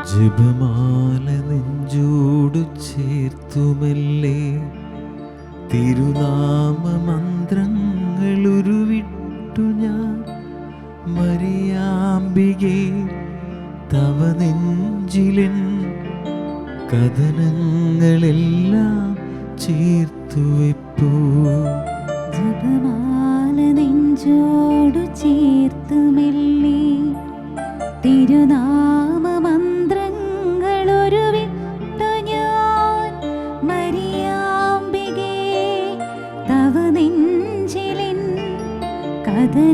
ജപമാല നെഞ്ചോടു ചേർത്തുമല്ലേ തിരുനാമമന്ത്രങ്ങൾ ഉരുവിട്ടു ഞാൻ മരിയാമ്പികേ തവ നെഞ്ചിലെൻ കഥനങ്ങളെല്ലാം ചേർത്തു വെപ്പൂ. ജപമാല നെഞ്ചോടു ചേർത്തുമല്ലേ തിരുനാമമന്ത്രങ്ങളൊരുവിട്ടു ഞാൻ മരിയാമ്പികേ തവ നെഞ്ചിലെൻ കഥനങ്ങളെല്ലാം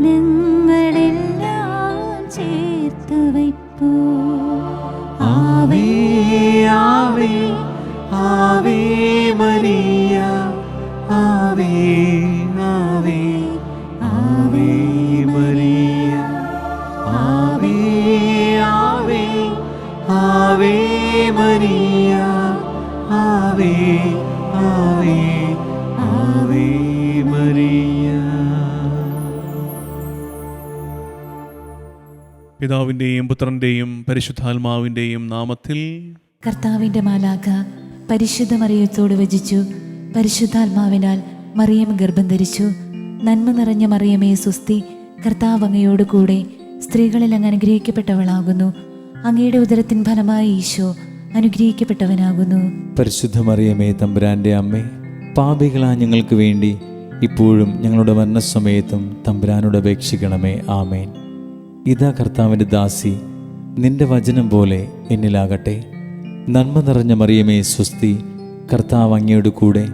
ചേർത്തു വയ്പ്പൂ. ആവേ ആവേ ആവേ മരിയ, ആവേ ആവേ ആവേ മരിയ, ആവേ ആവേ ആവേ മരിയ, ആവേ ആവേ ആവേ മരിയ. പിതാവിൻ്റെയും പുത്രൻ്റെയും പരിശുദ്ധാത്മാവിൻ്റെയും നാമത്തിൽ. കർത്താവിൻ്റെ മാലാഖ പരിശുദ്ധ മറിയത്തോട് വചിച്ചു, പരിശുദ്ധാത്മാവിനാൽ മറിയം ഗർഭം ധരിച്ചു. നന്മ നിറഞ്ഞ മറിയമേ സ്വസ്തി, കർത്താവ് അങ്ങയോട് കൂടെ സ്ത്രീകളിൽ അങ്ങ് അനുഗ്രഹിക്കപ്പെട്ടവളാകുന്നു. അങ്ങയുടെ ഉദരത്തിൻ ഫലമായി ഈശോ അനുഗ്രഹിക്കപ്പെട്ടവനാകുന്നു. പരിശുദ്ധ മറിയമേ തമ്പുരാൻ്റെ അമ്മേ, പാപികളാ ഞങ്ങൾക്ക് വേണ്ടി ഇപ്പോഴും ഞങ്ങളുടെ മരണസമയത്തും തമ്പുരാനോട് അപേക്ഷിക്കണമേ. ആമേൻ. ഇതാ കർത്താവിൻ്റെ ദാസി, നിന്റെ വചനം പോലെ എന്നിലാകട്ടെ. നന്മ നിറഞ്ഞ മറിയമേ സ്വസ്തി, കർത്താവ് അങ്ങയോട് കൂടെ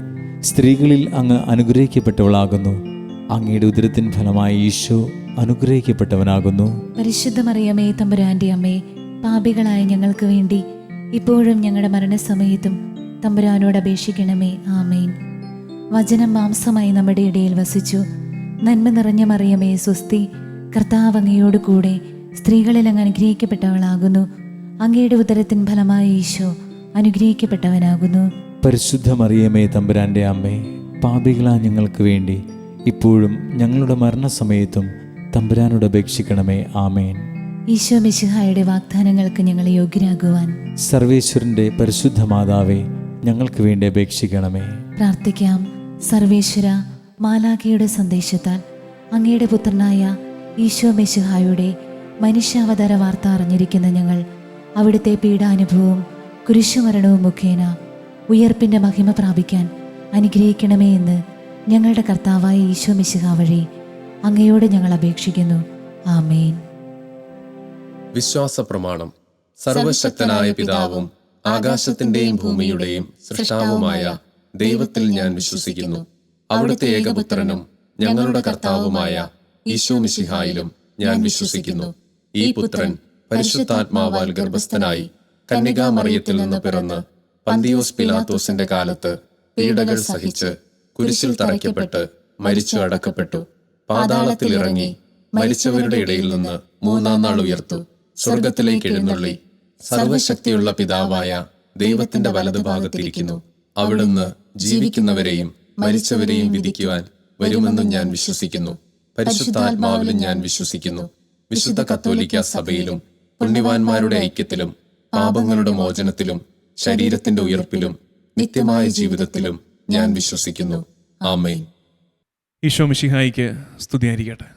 സ്ത്രീകളിൽ അങ്ങ് അനുഗ്രഹിക്കപ്പെട്ടവളാകുന്നു. അങ്ങയുടെ ഉദരത്തിൻ ഫലമായി ഈശോ അനുഗ്രഹിക്കപ്പെട്ടവനാകുന്നു. പരിശുദ്ധ മറിയമേ തമ്പുരാൻ്റെ അമ്മേ, പാപികളായ ഞങ്ങൾക്ക് വേണ്ടി ഇപ്പോഴും ഞങ്ങളുടെ മരണസമയത്തും തമ്പുരാനോട് അപേക്ഷിക്കണമേ. ആമേൻ. വചനം മാംസമായി നമ്മുടെ ഇടയിൽ വസിച്ചു. നന്മ നിറഞ്ഞ മറിയമേ സ്വസ്തി, കർത്താവ് അങ്ങയോട് കൂടെ സ്ത്രീകളിൽ അങ്ങ് അനുഗ്രഹിക്കപ്പെട്ടവളാകുന്നു. അങ്ങയുടെ ഉദരത്തിൻ ഫലമായി ഈശോ അനുഗ്രഹിക്കപ്പെട്ടവനാകുന്നു. പരിശുദ്ധ മറിയമേ തമ്പുരാൻ്റെ അമ്മേ, പാപികളാ ഞങ്ങൾക്ക് വേണ്ടി ഇപ്പോഴും ഞങ്ങളുടെ മരണസമയത്തും തമ്പുരാനോട് അപേക്ഷിക്കണമേ. ആമേൻ. ഈശോ മിശിഹായുടെ വാഗ്ദാനങ്ങൾക്ക് ഞങ്ങളെ യോഗ്യരാകുവാൻ സർവേശ്വരൻ്റെ പരിശുദ്ധ മാതാവേ, ഞങ്ങൾക്ക് വേണ്ടി അപേക്ഷിക്കണമേ. പ്രാർത്ഥിക്കാം. സർവേശ്വര, മാലാഖയുടെ സന്ദേശത്താൽ അങ്ങയുടെ പുത്രനായ ഈശോ മിശിഹായുടെ മനുഷ്യാവതാര വാർത്ത അറിഞ്ഞിരിക്കുന്ന ഞങ്ങൾ അവിടുത്തെ പീഡാനുഭവവും കുരിശുമരണവും മുഖേന ഉയർപ്പിൻ്റെ മഹിമ പ്രാപിക്കാൻ അനുഗ്രഹിക്കണമേ എന്ന് ഞങ്ങളുടെ കർത്താവായ ഈശോ മിശിഹാ വഴി അങ്ങയോട് ഞങ്ങൾ അപേക്ഷിക്കുന്നു. ആമേൻ. വിശ്വാസ പ്രമാണം. സർവശക്തനായ പിതാവും ആകാശത്തിന്റെയും ഭൂമിയുടെയും സൃഷ്ടാവുമായ ദൈവത്തിൽ ഞാൻ വിശ്വസിക്കുന്നു. അവിടുത്തെ ഏകപുത്രനും ഞങ്ങളുടെ കർത്താവുമായ ഈശോ മിശിഹായിലും ഞാൻ വിശ്വസിക്കുന്നു. ഈ പുത്രൻ പരിശുദ്ധാത്മാവാൽ ഗർഭസ്ഥനായി കന്യകാ മറിയത്തിൽ നിന്ന് പിറന്ന് പന്തിയോസ് പിലാത്തോസിന്റെ കാലത്ത് പീഡകൾ സഹിച്ച് കുരിശിൽ തറയ്ക്കപ്പെട്ട് മരിച്ചു അടക്കപ്പെട്ടു. പാതാളത്തിൽ ഇറങ്ങി മരിച്ചവരുടെ ഇടയിൽ നിന്ന് മൂന്നാം നാൾ ഉയർത്തു. സ്വർഗത്തിലേക്ക് എഴുന്നള്ളി സർവശക്തിയുള്ള പിതാവായ ദൈവത്തിന്റെ വലതുഭാഗത്തിരിക്കുന്നു. അവിടുന്ന് ജീവിക്കുന്നവരെയും മരിച്ചവരെയും വിധിക്കുവാൻ വരുമെന്നും ഞാൻ വിശ്വസിക്കുന്നു. പരിശുദ്ധാത്മാവിലും ഞാൻ വിശ്വസിക്കുന്നു. വിശുദ്ധ കത്തോലിക്ക സഭയിലും പുണ്യവാന്മാരുടെ ഐക്യത്തിലും പാപങ്ങളുടെ മോചനത്തിലും ശരീരത്തിന്റെ ഉയർപ്പിലും നിത്യമായ ജീവിതത്തിലും ഞാൻ വിശ്വസിക്കുന്നു. ആമേൻ. ഈശോ മിശിഹായിക്ക് സ്തുതിയായിരിക്കട്ടെ.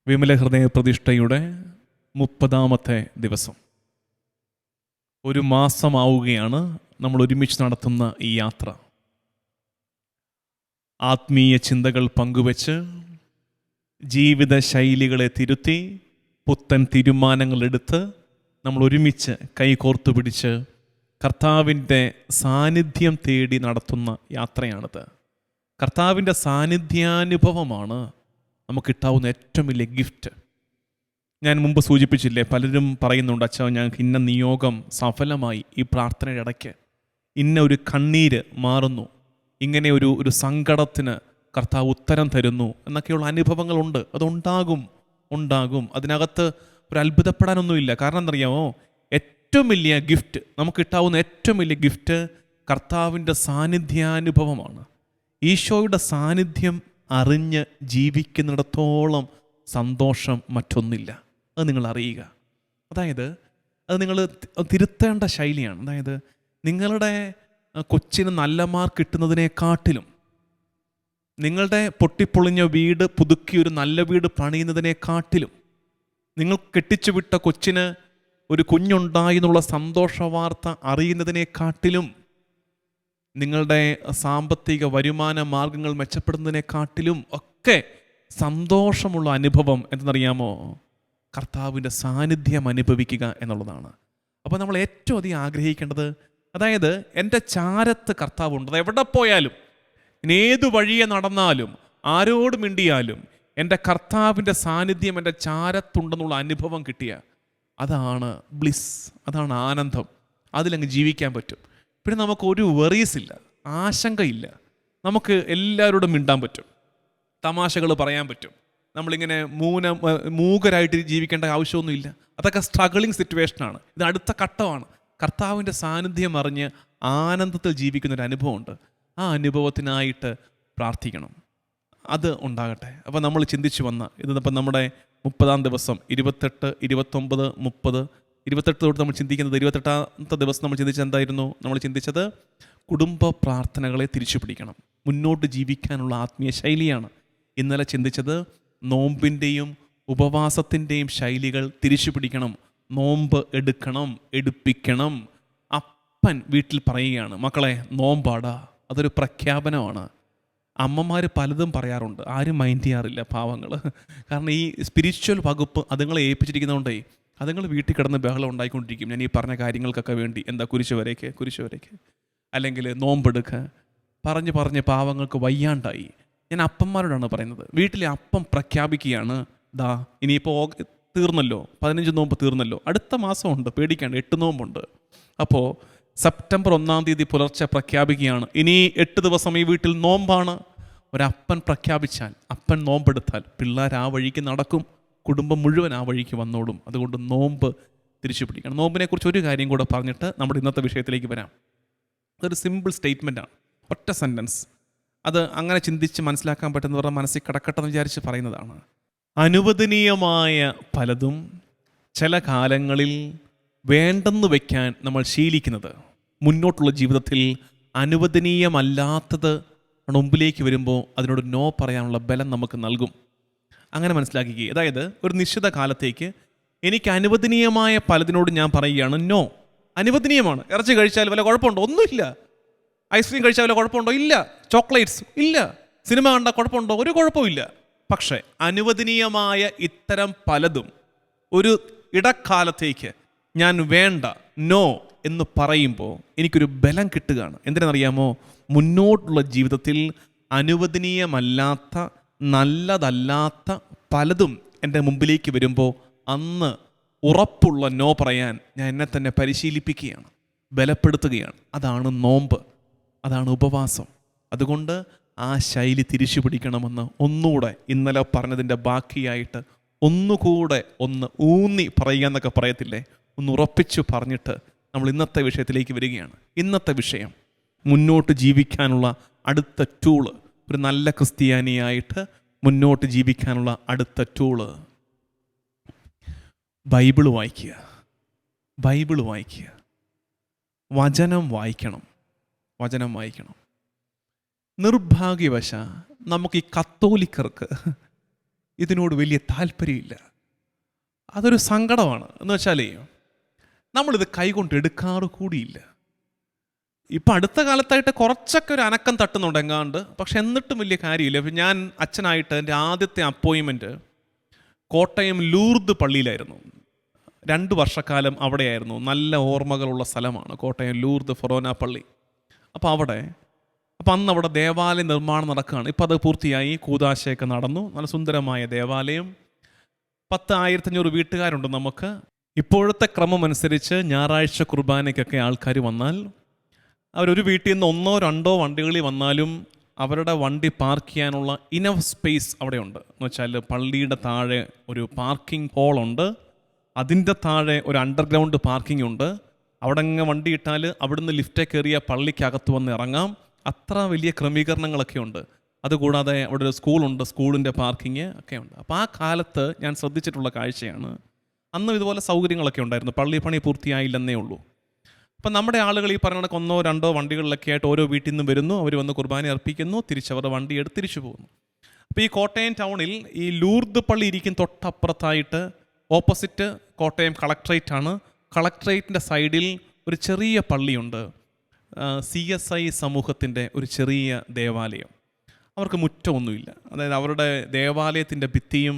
വിമല ഹൃദയ പ്രതിഷ്ഠയുടെ 30ാമത്തെ ദിവസം. ഒരു മാസമാവുകയാണ് നമ്മൾ ഒരുമിച്ച് നടത്തുന്ന ഈ യാത്ര. ആത്മീയ ചിന്തകൾ പങ്കുവച്ച്, ജീവിത ശൈലികളെ തിരുത്തി, പുത്തൻ തീരുമാനങ്ങളെടുത്ത് നമ്മൾ ഒരുമിച്ച് കൈകോർത്തു പിടിച്ച് കർത്താവിൻ്റെ സാന്നിധ്യം തേടി നടത്തുന്ന യാത്രയാണിത്. കർത്താവിൻ്റെ സാന്നിധ്യാനുഭവമാണ് നമുക്ക് കിട്ടാവുന്ന ഏറ്റവും വലിയ ഗിഫ്റ്റ്. ഞാൻ മുമ്പ് സൂചിപ്പിച്ചില്ലേ, പലരും പറയുന്നുണ്ട്, അച്ഛാ ഞങ്ങൾക്ക് ഇന്ന നിയോഗം സഫലമായി, ഈ പ്രാർത്ഥനയുടെ ഇടയ്ക്ക് ഇന്ന ഒരു കണ്ണീര് മാറുന്നു, ഇങ്ങനെ ഒരു സങ്കടത്തിന് കർത്താവ് ഉത്തരം തരുന്നു എന്നൊക്കെയുള്ള അനുഭവങ്ങളുണ്ട്. ഉണ്ടാകും. അതിനകത്ത് ഒരു അത്ഭുതപ്പെടാനൊന്നുമില്ല. കാരണം എന്തറിയാമോ, ഏറ്റവും വലിയ ഗിഫ്റ്റ്, നമുക്ക് കിട്ടാവുന്ന ഏറ്റവും വലിയ ഗിഫ്റ്റ് കർത്താവിൻ്റെ സാന്നിധ്യാനുഭവമാണ്. ഈശോയുടെ സാന്നിധ്യം അറിഞ്ഞ് ജീവിക്കുന്നിടത്തോളം സന്തോഷം മറ്റൊന്നില്ല. അത് നിങ്ങൾ അറിയുക. അതായത് അത് നിങ്ങൾ തിരുത്തേണ്ട ശൈലിയാണ്. അതായത് നിങ്ങളുടെ കൊച്ചിന് നല്ല മാർക്ക് കിട്ടുന്നതിനെക്കാട്ടിലും, നിങ്ങളുടെ പൊട്ടിപ്പൊളിഞ്ഞ വീട് പുതുക്കി ഒരു നല്ല വീട് പണിയുന്നതിനെക്കാട്ടിലും, നിങ്ങൾ കെട്ടിച്ചു വിട്ട കൊച്ചിന് ഒരു കുഞ്ഞുണ്ടായി എന്നുള്ള സന്തോഷ വാർത്ത അറിയുന്നതിനെക്കാട്ടിലും, നിങ്ങളുടെ സാമ്പത്തിക വരുമാന മാർഗങ്ങൾ മെച്ചപ്പെടുന്നതിനെക്കാട്ടിലും ഒക്കെ സന്തോഷമുള്ള അനുഭവം എന്തെന്നറിയാമോ, കർത്താവിൻ്റെ സാന്നിധ്യം അനുഭവിക്കുക എന്നുള്ളതാണ്. അപ്പോൾ നമ്മൾ ഏറ്റവും അധികം ആഗ്രഹിക്കേണ്ടത്, അതായത് എൻ്റെ ചാരത്ത് കർത്താവുണ്ട്. അത് എവിടെ പോയാലും, ഏതു വഴിയെ നടന്നാലും, ആരോട് മിണ്ടിയാലും എൻ്റെ കർത്താവിൻ്റെ സാന്നിധ്യം എൻ്റെ ചാരത്തുണ്ടെന്നുള്ള അനുഭവം കിട്ടിയ, അതാണ് ബ്ലിസ്, അതാണ് ആനന്ദം. അതിലങ്ങ് ജീവിക്കാൻ പറ്റും. പിന്നെ നമുക്കൊരു വെറീസ് ഇല്ല, ആശങ്കയില്ല. നമുക്ക് എല്ലാവരോടും മിണ്ടാൻ പറ്റും, തമാശകൾ പറയാൻ പറ്റും. നമ്മളിങ്ങനെ മൂകരായിട്ട് ജീവിക്കേണ്ട ആവശ്യമൊന്നുമില്ല. അതൊക്കെ സ്ട്രഗിളിങ് സിറ്റുവേഷനാണ്. ഇത് അടുത്ത ഘട്ടമാണ്. കർത്താവിൻ്റെ സാന്നിധ്യം അറിഞ്ഞ് ആനന്ദത്തിൽ ജീവിക്കുന്നൊരു അനുഭവമുണ്ട്. ആ അനുഭവത്തിനായിട്ട് പ്രാർത്ഥിക്കണം, അത് ഉണ്ടാകട്ടെ. അപ്പോൾ നമ്മൾ ചിന്തിച്ചു വന്ന ഇതിപ്പം നമ്മുടെ 30-ാം ദിവസം, 28, 29, 30, 28 തൊട്ട് നമ്മൾ ചിന്തിക്കുന്നത്, 28ാമത്തെ ദിവസം നമ്മൾ ചിന്തിച്ചത് എന്തായിരുന്നു? നമ്മൾ ചിന്തിച്ചത് കുടുംബ പ്രാർത്ഥനകളെ തിരിച്ചു പിടിക്കണം, മുന്നോട്ട് ജീവിക്കാനുള്ള ആത്മീയ ശൈലിയാണ്. ഇന്നലെ ചിന്തിച്ചത് നോമ്പിൻ്റെയും ഉപവാസത്തിൻ്റെയും ശൈലികൾ തിരിച്ചു പിടിക്കണം. നോമ്പ് എടുപ്പിക്കണം. അപ്പൻ വീട്ടിൽ പറയുകയാണ്, മക്കളെ നോമ്പാടാ. അതൊരു പ്രഖ്യാപനമാണ്. അമ്മമാർ പലതും പറയാറുണ്ട്, ആരും മൈൻഡ് ചെയ്യാറില്ല, പാവങ്ങൾ. കാരണം ഈ സ്പിരിച്വൽ വകുപ്പ് അതുങ്ങളെ ഏൽപ്പിച്ചിരിക്കുന്നതുകൊണ്ടേ അതുങ്ങൾ വീട്ടിൽ കിടന്ന് ബഹളം ഉണ്ടായിക്കൊണ്ടിരിക്കും. ഞാൻ ഈ പറഞ്ഞ കാര്യങ്ങൾക്കൊക്കെ വേണ്ടി, എന്താ കുരിശ് വരയ്ക്ക്, അല്ലെങ്കിൽ നോമ്പെടുക്കുക പറഞ്ഞ് പാവങ്ങൾക്ക് വയ്യാണ്ടായി. ഞാൻ അപ്പന്മാരോടാണ് പറയുന്നത്. വീട്ടിലെ അപ്പം പ്രഖ്യാപിക്കുകയാണ്, ദാ ഇനിയിപ്പോൾ തീർന്നല്ലോ, 15 നോമ്പ് തീർന്നല്ലോ, അടുത്ത മാസമുണ്ട്, പേടിക്കാണ്ട് 8 നോമ്പുണ്ട്. അപ്പോൾ സെപ്റ്റംബർ 1-ാം തീയതി പുലർച്ചെ പ്രഖ്യാപിക്കുകയാണ്, ഇനി 8 ദിവസം ഈ വീട്ടിൽ നോമ്പാണ്. ഒരപ്പൻ പ്രഖ്യാപിച്ചാൽ, അപ്പൻ നോമ്പെടുത്താൽ പിള്ളേർ ആ വഴിക്ക് നടക്കും, കുടുംബം മുഴുവൻ ആ വഴിക്ക് വന്നോളും. അതുകൊണ്ട് നോമ്പ് തിരിച്ചു പിടിക്കണം. നോമ്പിനെക്കുറിച്ച് ഒരു കാര്യം കൂടെ പറഞ്ഞിട്ട് നമ്മുടെ ഇന്നത്തെ വിഷയത്തിലേക്ക് വരാം. അതൊരു സിമ്പിൾ സ്റ്റേറ്റ്മെൻറ്റാണ്, ഒറ്റ സെൻറ്റൻസ്. അത് അങ്ങനെ ചിന്തിച്ച് മനസ്സിലാക്കാൻ പറ്റുന്നവരുടെ മനസ്സിൽ കിടക്കട്ടെന്ന് വിചാരിച്ച് പറയുന്നതാണ്. അനുവദനീയമായ പലതും ചില കാലങ്ങളിൽ വേണ്ടെന്ന് വയ്ക്കാൻ നമ്മൾ ശീലിക്കുന്നത് മുന്നോട്ടുള്ള ജീവിതത്തിൽ അനുവദനീയമല്ലാത്തത് മുമ്പിലേക്ക് വരുമ്പോൾ അതിനോട് നോ പറയാനുള്ള ബലം നമുക്ക് നൽകും. അങ്ങനെ മനസ്സിലാക്കുക. അതായത് ഒരു നിശ്ചിത കാലത്തേക്ക് എനിക്ക് അനുവദനീയമായ പലതിനോട് ഞാൻ പറയുകയാണ് നോ. അനുവദനീയമാണ്. ഇറച്ചി കഴിച്ചാൽ വല്ല കുഴപ്പമുണ്ടോ? ഒന്നുമില്ല. ഐസ്ക്രീം കഴിച്ചാൽ വല്ല കുഴപ്പമുണ്ടോ? ഇല്ല. ചോക്ലേറ്റ്സ് ഇല്ല. സിനിമ കണ്ടാൽ കുഴപ്പമുണ്ടോ? ഒരു കുഴപ്പമില്ല. പക്ഷേ അനുവദനീയമായ ഇത്തരം പലതും ഒരു ഇടക്കാലത്തേക്ക് ഞാൻ വേണ്ട, നോ എന്ന് പറയുമ്പോൾ എനിക്കൊരു ബലം കിട്ടുകയാണ്. എന്തിനാണെന്നറിയാമോ? മുന്നോട്ടുള്ള ജീവിതത്തിൽ അനുവദനീയമല്ലാത്ത, നല്ലതല്ലാത്ത പലതും എൻ്റെ മുമ്പിലേക്ക് വരുമ്പോൾ അന്ന് ഉറപ്പുള്ള നോ പറയാൻ ഞാൻ എന്നെ തന്നെ പരിശീലിപ്പിക്കുകയാണ്, ബലപ്പെടുത്തുകയാണ്. അതാണ് നോമ്പ്, അതാണ് ഉപവാസം. അതുകൊണ്ട് ആ ശൈലി തിരിച്ചു പിടിക്കണമെന്ന് ഒന്നുകൂടെ ഇന്നലെ പറഞ്ഞതിൻ്റെ ബാക്കിയായിട്ട് ഒന്നുകൂടെ ഊന്നി പറയുക എന്നൊക്കെ പറയത്തില്ലേ, ഒന്ന് ഉറപ്പിച്ചു പറഞ്ഞിട്ട് നമ്മൾ ഇന്നത്തെ വിഷയത്തിലേക്ക് വരികയാണ്. ഇന്നത്തെ വിഷയം മുന്നോട്ട് ജീവിക്കാനുള്ള അടുത്ത ടൂള്, ഒരു നല്ല ക്രിസ്ത്യാനിയായിട്ട് മുന്നോട്ട് ജീവിക്കാനുള്ള അടുത്ത ടൂള് ബൈബിള് വായിക്കുക. ബൈബിള് വായിക്കുക, വചനം വായിക്കണം. നിർഭാഗ്യവശ നമുക്ക് ഈ കത്തോലിക്കർക്ക് ഇതിനോട് വലിയ താല്പര്യമില്ല. അതൊരു സങ്കടമാണ്. എന്ന് വെച്ചാലേ നമ്മളിത് കൈകൊണ്ട് എടുക്കാറ് കൂടിയില്ല. ഇപ്പം അടുത്ത കാലത്തായിട്ട് കുറച്ചൊക്കെ ഒരു അനക്കം തട്ടുന്നുണ്ട് എങ്ങാണ്ട്, പക്ഷെ എന്നിട്ടും വലിയ കാര്യമില്ല. ഇപ്പം ഞാൻ അച്ഛനായിട്ട് എൻ്റെ ആദ്യത്തെ അപ്പോയിൻമെൻറ്റ് കോട്ടയം ലൂർദ് പള്ളിയിലായിരുന്നു. 2 വർഷക്കാലം അവിടെയായിരുന്നു. നല്ല ഓർമ്മകളുള്ള സ്ഥലമാണ് കോട്ടയം ലൂർദ് ഫൊറോന പള്ളി. അപ്പം അന്ന് അവിടെ ദേവാലയ നിർമ്മാണം നടക്കുകയാണ്. ഇപ്പം അത് പൂർത്തിയായി, കൂദാശയൊക്കെ നടന്നു. നല്ല സുന്ദരമായ ദേവാലയം. 10,500 വീട്ടുകാരുണ്ട് നമുക്ക്. ഇപ്പോഴത്തെ ക്രമം അനുസരിച്ച് ഞായറാഴ്ച കുർബാനയ്ക്കൊക്കെ ആൾക്കാർ വന്നാൽ അവരൊരു വീട്ടിൽ നിന്ന് 1-2 വണ്ടികളിൽ വന്നാലും അവരുടെ വണ്ടി പാർക്ക് ചെയ്യാനുള്ള ഇനഫ് സ്പേസ് അവിടെയുണ്ട്. എന്ന് വെച്ചാൽ പള്ളിയുടെ താഴെ ഒരു പാർക്കിംഗ് ഹോളുണ്ട്, അതിൻ്റെ താഴെ ഒരു അണ്ടർഗ്രൗണ്ട് പാർക്കിംഗ് ഉണ്ട്. അവിടെ അങ്ങ് വണ്ടി ഇട്ടാൽ അവിടുന്ന് ലിഫ്റ്റേ കയറിയ പള്ളിക്കകത്ത് വന്ന് ഇറങ്ങാം. അത്ര വലിയ ക്രമീകരണങ്ങളൊക്കെ ഉണ്ട്. അതുകൂടാതെ അവിടെ ഒരു സ്കൂളുണ്ട്, സ്കൂളിൻ്റെ പാർക്കിങ് ഒക്കെ ഉണ്ട്. അപ്പോൾ ആ കാലത്ത് ഞാൻ ശ്രദ്ധിച്ചിട്ടുള്ള കാഴ്ചയാണ്, അന്നും ഇതുപോലെ സൗകര്യങ്ങളൊക്കെ ഉണ്ടായിരുന്നു. പള്ളി പണി പൂർത്തിയായില്ലെന്നേ ഉള്ളൂ. അപ്പം നമ്മുടെ ആളുകൾ ഈ പറഞ്ഞ കണക്ക് 1-2 വണ്ടികളിലൊക്കെ ആയിട്ട് ഓരോ വീട്ടിൽ നിന്ന് വരുന്നു, അവർ വന്ന് കുർബാന അർപ്പിക്കുന്നു, തിരിച്ചവരുടെ വണ്ടി എടുത്ത് തിരിച്ചു പോകുന്നു. അപ്പോൾ ഈ കോട്ടയം ടൗണിൽ ഈ ലൂർദ് പള്ളി ഇരിക്കും തൊട്ടപ്പുറത്തായിട്ട്, ഓപ്പോസിറ്റ് കോട്ടയം കളക്ട്രേറ്റ് ആണ്. കളക്ട്രേറ്റിൻ്റെ സൈഡിൽ ഒരു ചെറിയ പള്ളിയുണ്ട്, CSI സമൂഹത്തിൻ്റെ ഒരു ചെറിയ ദേവാലയം. അവർക്ക് മുറ്റമൊന്നുമില്ല, അതായത് അവരുടെ ദേവാലയത്തിൻ്റെ ഭിത്തിയും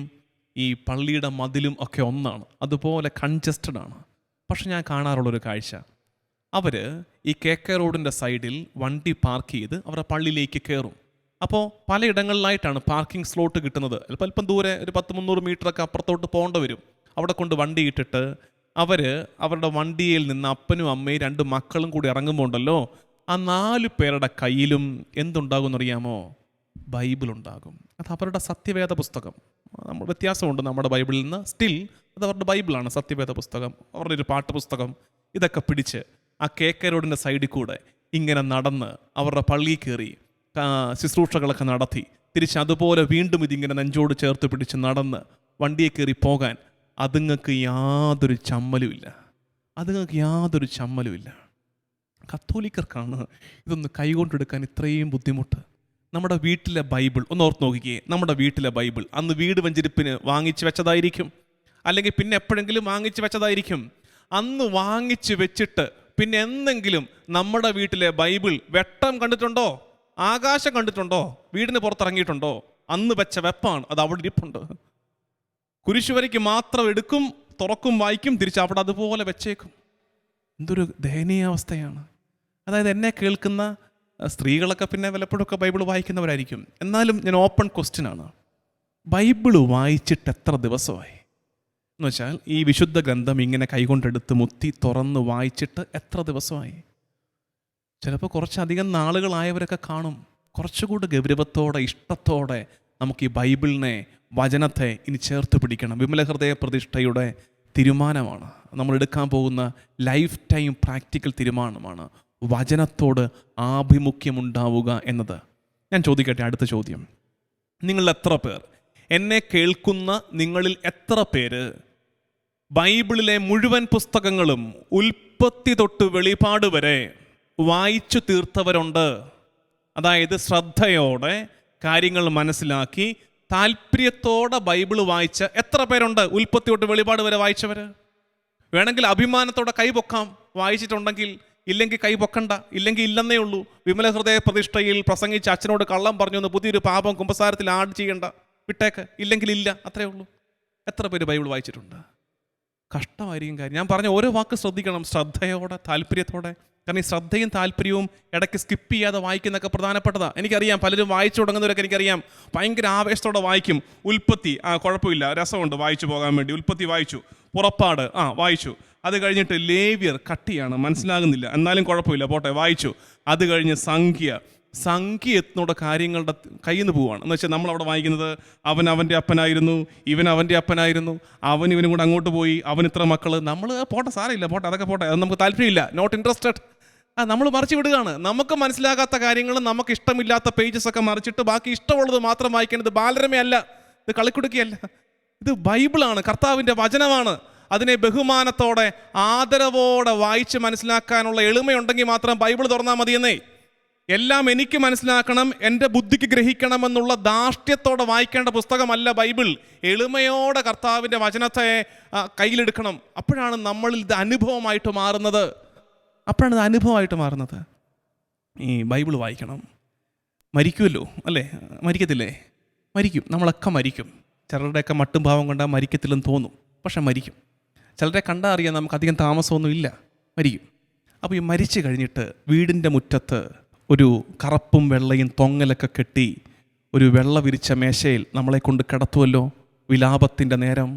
ഈ പള്ളിയുടെ മതിലും ഒക്കെ ഒന്നാണ്, അതുപോലെ കൺജസ്റ്റഡ് ആണ്. പക്ഷെ ഞാൻ കാണാറുള്ളൊരു കാഴ്ച, അവർ ഈ KK റോഡിൻ്റെ സൈഡിൽ വണ്ടി പാർക്ക് ചെയ്ത് അവരുടെ പള്ളിയിലേക്ക് കയറും. അപ്പോൾ പലയിടങ്ങളിലായിട്ടാണ് പാർക്കിംഗ് സ്ലോട്ട് കിട്ടുന്നത്. ചിലപ്പോൾ അല്പം ദൂരെ ഒരു 100-300 മീറ്ററൊക്കെ അപ്പുറത്തോട്ട് പോകേണ്ടി വരും. അവിടെ കൊണ്ട് വണ്ടി ഇട്ടിട്ട് അവർ അവരുടെ വണ്ടിയിൽ നിന്ന് അപ്പനും അമ്മയും 2 മക്കളും കൂടി ഇറങ്ങുമ്പോൾ ഉണ്ടല്ലോ, ആ 4 പേരുടെ കയ്യിലും എന്തുണ്ടാകും എന്നറിയാമോ? ബൈബിൾ ഉണ്ടാകും. അത് അവരുടെ സത്യവേദ പുസ്തകം. നമ്മൾ വ്യത്യാസമുണ്ട് നമ്മുടെ ബൈബിളിൽ നിന്ന്, സ്റ്റിൽ അത് അവരുടെ ബൈബിളാണ്, സത്യവേദ പുസ്തകം, അവരുടെ ഒരു പാട്ട് പുസ്തകം. ഇതൊക്കെ പിടിച്ച് ആ KK റോഡിൻ്റെ സൈഡിൽ കൂടെ ഇങ്ങനെ നടന്ന് അവരുടെ പള്ളിയിൽ കയറി ശുശ്രൂഷകളൊക്കെ നടത്തി തിരിച്ച് അതുപോലെ വീണ്ടും ഇതിങ്ങനെ നെഞ്ചോട് ചേർത്ത് പിടിച്ച് നടന്ന് വണ്ടിയെ കയറി പോകാൻ അതുങ്ങൾക്ക് യാതൊരു ചമ്മലുമില്ല. കത്തോലിക്കർക്കാണ് ഇതൊന്ന് കൈകൊണ്ടെടുക്കാൻ ഇത്രയും ബുദ്ധിമുട്ട്. നമ്മുടെ വീട്ടിലെ ബൈബിൾ ഒന്ന് ഓർത്ത് നോക്കിക്കേ. നമ്മുടെ വീട്ടിലെ ബൈബിൾ അന്ന് വീട് വെഞ്ചരിപ്പിന് വാങ്ങിച്ച് വെച്ചതായിരിക്കും, അല്ലെങ്കിൽ പിന്നെ എപ്പോഴെങ്കിലും വാങ്ങിച്ച് വെച്ചതായിരിക്കും. അന്ന് വാങ്ങിച്ച് വെച്ചിട്ട് പിന്നെ എന്തെങ്കിലും നമ്മുടെ വീട്ടിലെ ബൈബിൾ വെട്ടം കണ്ടിട്ടുണ്ടോ? ആകാശം കണ്ടിട്ടുണ്ടോ? വീടിന് പുറത്തിറങ്ങിയിട്ടുണ്ടോ? അന്ന് വെച്ച വെപ്പാണ്, അത് അവിടെ ഇരിപ്പുണ്ട്. കുരിശുവരയ്ക്ക് മാത്രം എടുക്കും, തുറക്കും, വായിക്കും, തിരിച്ച് അവിടെ അതുപോലെ വെച്ചേക്കും. എന്തൊരു ദയനീയാവസ്ഥയാണ്. അതായത് എന്നെ കേൾക്കുന്ന സ്ത്രീകളൊക്കെ പിന്നെ വല്ലപ്പോഴൊക്കെ ബൈബിൾ വായിക്കുന്നവരായിരിക്കും. എന്നാലും ഞാൻ ഓപ്പൺ ക്വസ്റ്റ്യനാണ്, ബൈബിൾ വായിച്ചിട്ട് എത്ര ദിവസമായി എന്ന് വെച്ചാൽ ഈ വിശുദ്ധ ഗ്രന്ഥം ഇങ്ങനെ കൈകൊണ്ടെടുത്ത് മുത്തി തുറന്ന് വായിച്ചിട്ട് എത്ര ദിവസമായി? ചിലപ്പോൾ കുറച്ചധികം നാളുകളായവരൊക്കെ കാണും. കുറച്ചുകൂടി ഗൗരവത്തോടെ ഇഷ്ടത്തോടെ നമുക്ക് ഈ ബൈബിളിനെ, വചനത്തെ ഇനി ചേർത്ത് പിടിക്കണം. വിമല ഹൃദയ പ്രതിഷ്ഠയുടെ തീരുമാനമാണ്, നമ്മൾ എടുക്കാൻ പോകുന്ന ലൈഫ് ടൈം പ്രാക്ടിക്കൽ തീരുമാനമാണ് വചനത്തോട് ആഭിമുഖ്യമുണ്ടാവുക എന്നത്. ഞാൻ ചോദിക്കട്ടെ, അടുത്ത ചോദ്യം, നിങ്ങൾ എത്ര പേർ, എന്നെ കേൾക്കുന്ന നിങ്ങളിൽ എത്ര പേര് ബൈബിളിലെ മുഴുവൻ പുസ്തകങ്ങളും ഉൽപ്പത്തി തൊട്ട് വെളിപാട് വരെ വായിച്ചു തീർത്തവരുണ്ട്? അതായത് ശ്രദ്ധയോടെ കാര്യങ്ങൾ മനസ്സിലാക്കി താല്പര്യത്തോടെ ബൈബിൾ വായിച്ച എത്ര പേരുണ്ട്? ഉൽപ്പത്തി തൊട്ട് വെളിപാട് വരെ വായിച്ചവർ. വേണമെങ്കിൽ അഭിമാനത്തോടെ കൈപൊക്കാം, വായിച്ചിട്ടുണ്ടെങ്കിൽ. ഇല്ലെങ്കിൽ കൈ പൊക്കണ്ട, ഇല്ലെങ്കിൽ ഇല്ലെന്നേ ഉള്ളൂ. വിമല ഹൃദയ പ്രതിഷ്ഠയിൽ പ്രസംഗിച്ച് അച്ഛനോട് കള്ളം പറഞ്ഞു എന്ന് പുതിയൊരു പാപം കുമ്പസാരത്തിൽ ആഡ് ചെയ്യണ്ട, വിട്ടേക്ക്. ഇല്ലെങ്കിൽ ഇല്ല, അത്രേ ഉള്ളൂ. എത്ര പേര് ബൈബിൾ വായിച്ചിട്ടുണ്ട്? കഷ്ടമായിരിക്കും കാര്യം. ഞാൻ പറഞ്ഞ ഓരോ വാക്ക് ശ്രദ്ധിക്കണം, ശ്രദ്ധയോടെ, താല്പര്യത്തോടെ. കാരണം ഈ ശ്രദ്ധയും താല്പര്യവും ഇടയ്ക്ക് സ്കിപ്പ് ചെയ്യാതെ വായിക്കുന്നതൊക്കെ പ്രധാനപ്പെട്ടതാണ്. എനിക്കറിയാം, പലരും വായിച്ചു തുടങ്ങുന്നവരൊക്കെ എനിക്കറിയാം ഭയങ്കര ആവേശത്തോടെ വായിക്കും. ഉൽപ്പത്തി, കുഴപ്പമില്ല, രസമുണ്ട് വായിച്ചു പോകാൻ വേണ്ടി. ഉൽപ്പത്തി വായിച്ചു, പുറപ്പാട് വായിച്ചു. അത് കഴിഞ്ഞിട്ട് ലേവ്യർ കട്ടിയാണ്, മനസ്സിലാകുന്നില്ല, എന്നാലും കുഴപ്പമില്ല, പോട്ടെ, വായിച്ചു. അത് കഴിഞ്ഞ് സംഖ്യ എത്തുന്ന കാര്യങ്ങളുടെ കയ്യിൽ നിന്ന് പോവുകയാണ്. എന്ന് വെച്ചാൽ നമ്മളവിടെ വായിക്കുന്നത് അവൻ അവൻ്റെ അപ്പനായിരുന്നു, ഇവൻ അവൻ്റെ അപ്പനായിരുന്നു, ഇവനും കൂടെ അങ്ങോട്ട് പോയി, അവൻ ഇത്ര മക്കൾ. നമ്മൾ പോട്ടെ, സാരമില്ല, പോട്ടെ, അതൊക്കെ പോട്ടെ, അത് നമുക്ക് താല്പര്യമില്ല, നോട്ട് ഇൻട്രസ്റ്റഡ്. നമ്മൾ മറിച്ച് വിടുകയാണ്. നമുക്ക് മനസ്സിലാകാത്ത കാര്യങ്ങൾ, നമുക്ക് ഇഷ്ടമില്ലാത്ത പേജസ് ഒക്കെ മറിച്ചിട്ട് ബാക്കി ഇഷ്ടമുള്ളത് മാത്രം വായിക്കേണ്ടത് ബാലരമയല്ല, ഇത് കളിക്കുടുക്കിയല്ല, ഇത് ബൈബിളാണ്, കർത്താവിൻ്റെ വചനമാണ്. അതിനെ ബഹുമാനത്തോടെ ആദരവോടെ വായിച്ച് മനസ്സിലാക്കാനുള്ള എളിമയുണ്ടെങ്കിൽ മാത്രം ബൈബിൾ തുറന്നാൽ മതിയെന്നേ. എല്ലാം എനിക്ക് മനസ്സിലാക്കണം, എൻ്റെ ബുദ്ധിക്ക് ഗ്രഹിക്കണമെന്നുള്ള ധാർഷ്ട്യത്തോടെ വായിക്കേണ്ട പുസ്തകമല്ല ബൈബിൾ. എളിമയോടെ കർത്താവിൻ്റെ വചനത്തെ കയ്യിലെടുക്കണം. അപ്പോഴാണ് നമ്മളിൽ ഇത് അനുഭവമായിട്ട് മാറുന്നത്. ഈ ബൈബിൾ വായിക്കണം. മരിക്കുമല്ലോ അല്ലേ? മരിക്കത്തില്ലേ? മരിക്കും, നമ്മളൊക്കെ മരിക്കും. ചിലരുടെയൊക്കെ മട്ടും ഭാവം കൊണ്ടാൽ മരിക്കത്തില്ലെന്ന് തോന്നും, പക്ഷെ മരിക്കും. ചിലരെ കണ്ടാൽ അറിയാം നമുക്ക് അധികം താമസമൊന്നും ഇല്ല, മരിക്കും. അപ്പോൾ ഈ മരിച്ചു കഴിഞ്ഞിട്ട് വീടിൻ്റെ മുറ്റത്ത് ഒരു കറുപ്പും വെള്ളയും തൊങ്ങലൊക്കെ കെട്ടി ഒരു വെള്ള വിരിച്ച മേശയിൽ നമ്മളെ കൊണ്ട് കിടത്തുമല്ലോ. വിലാപത്തിൻ്റെ നേരം,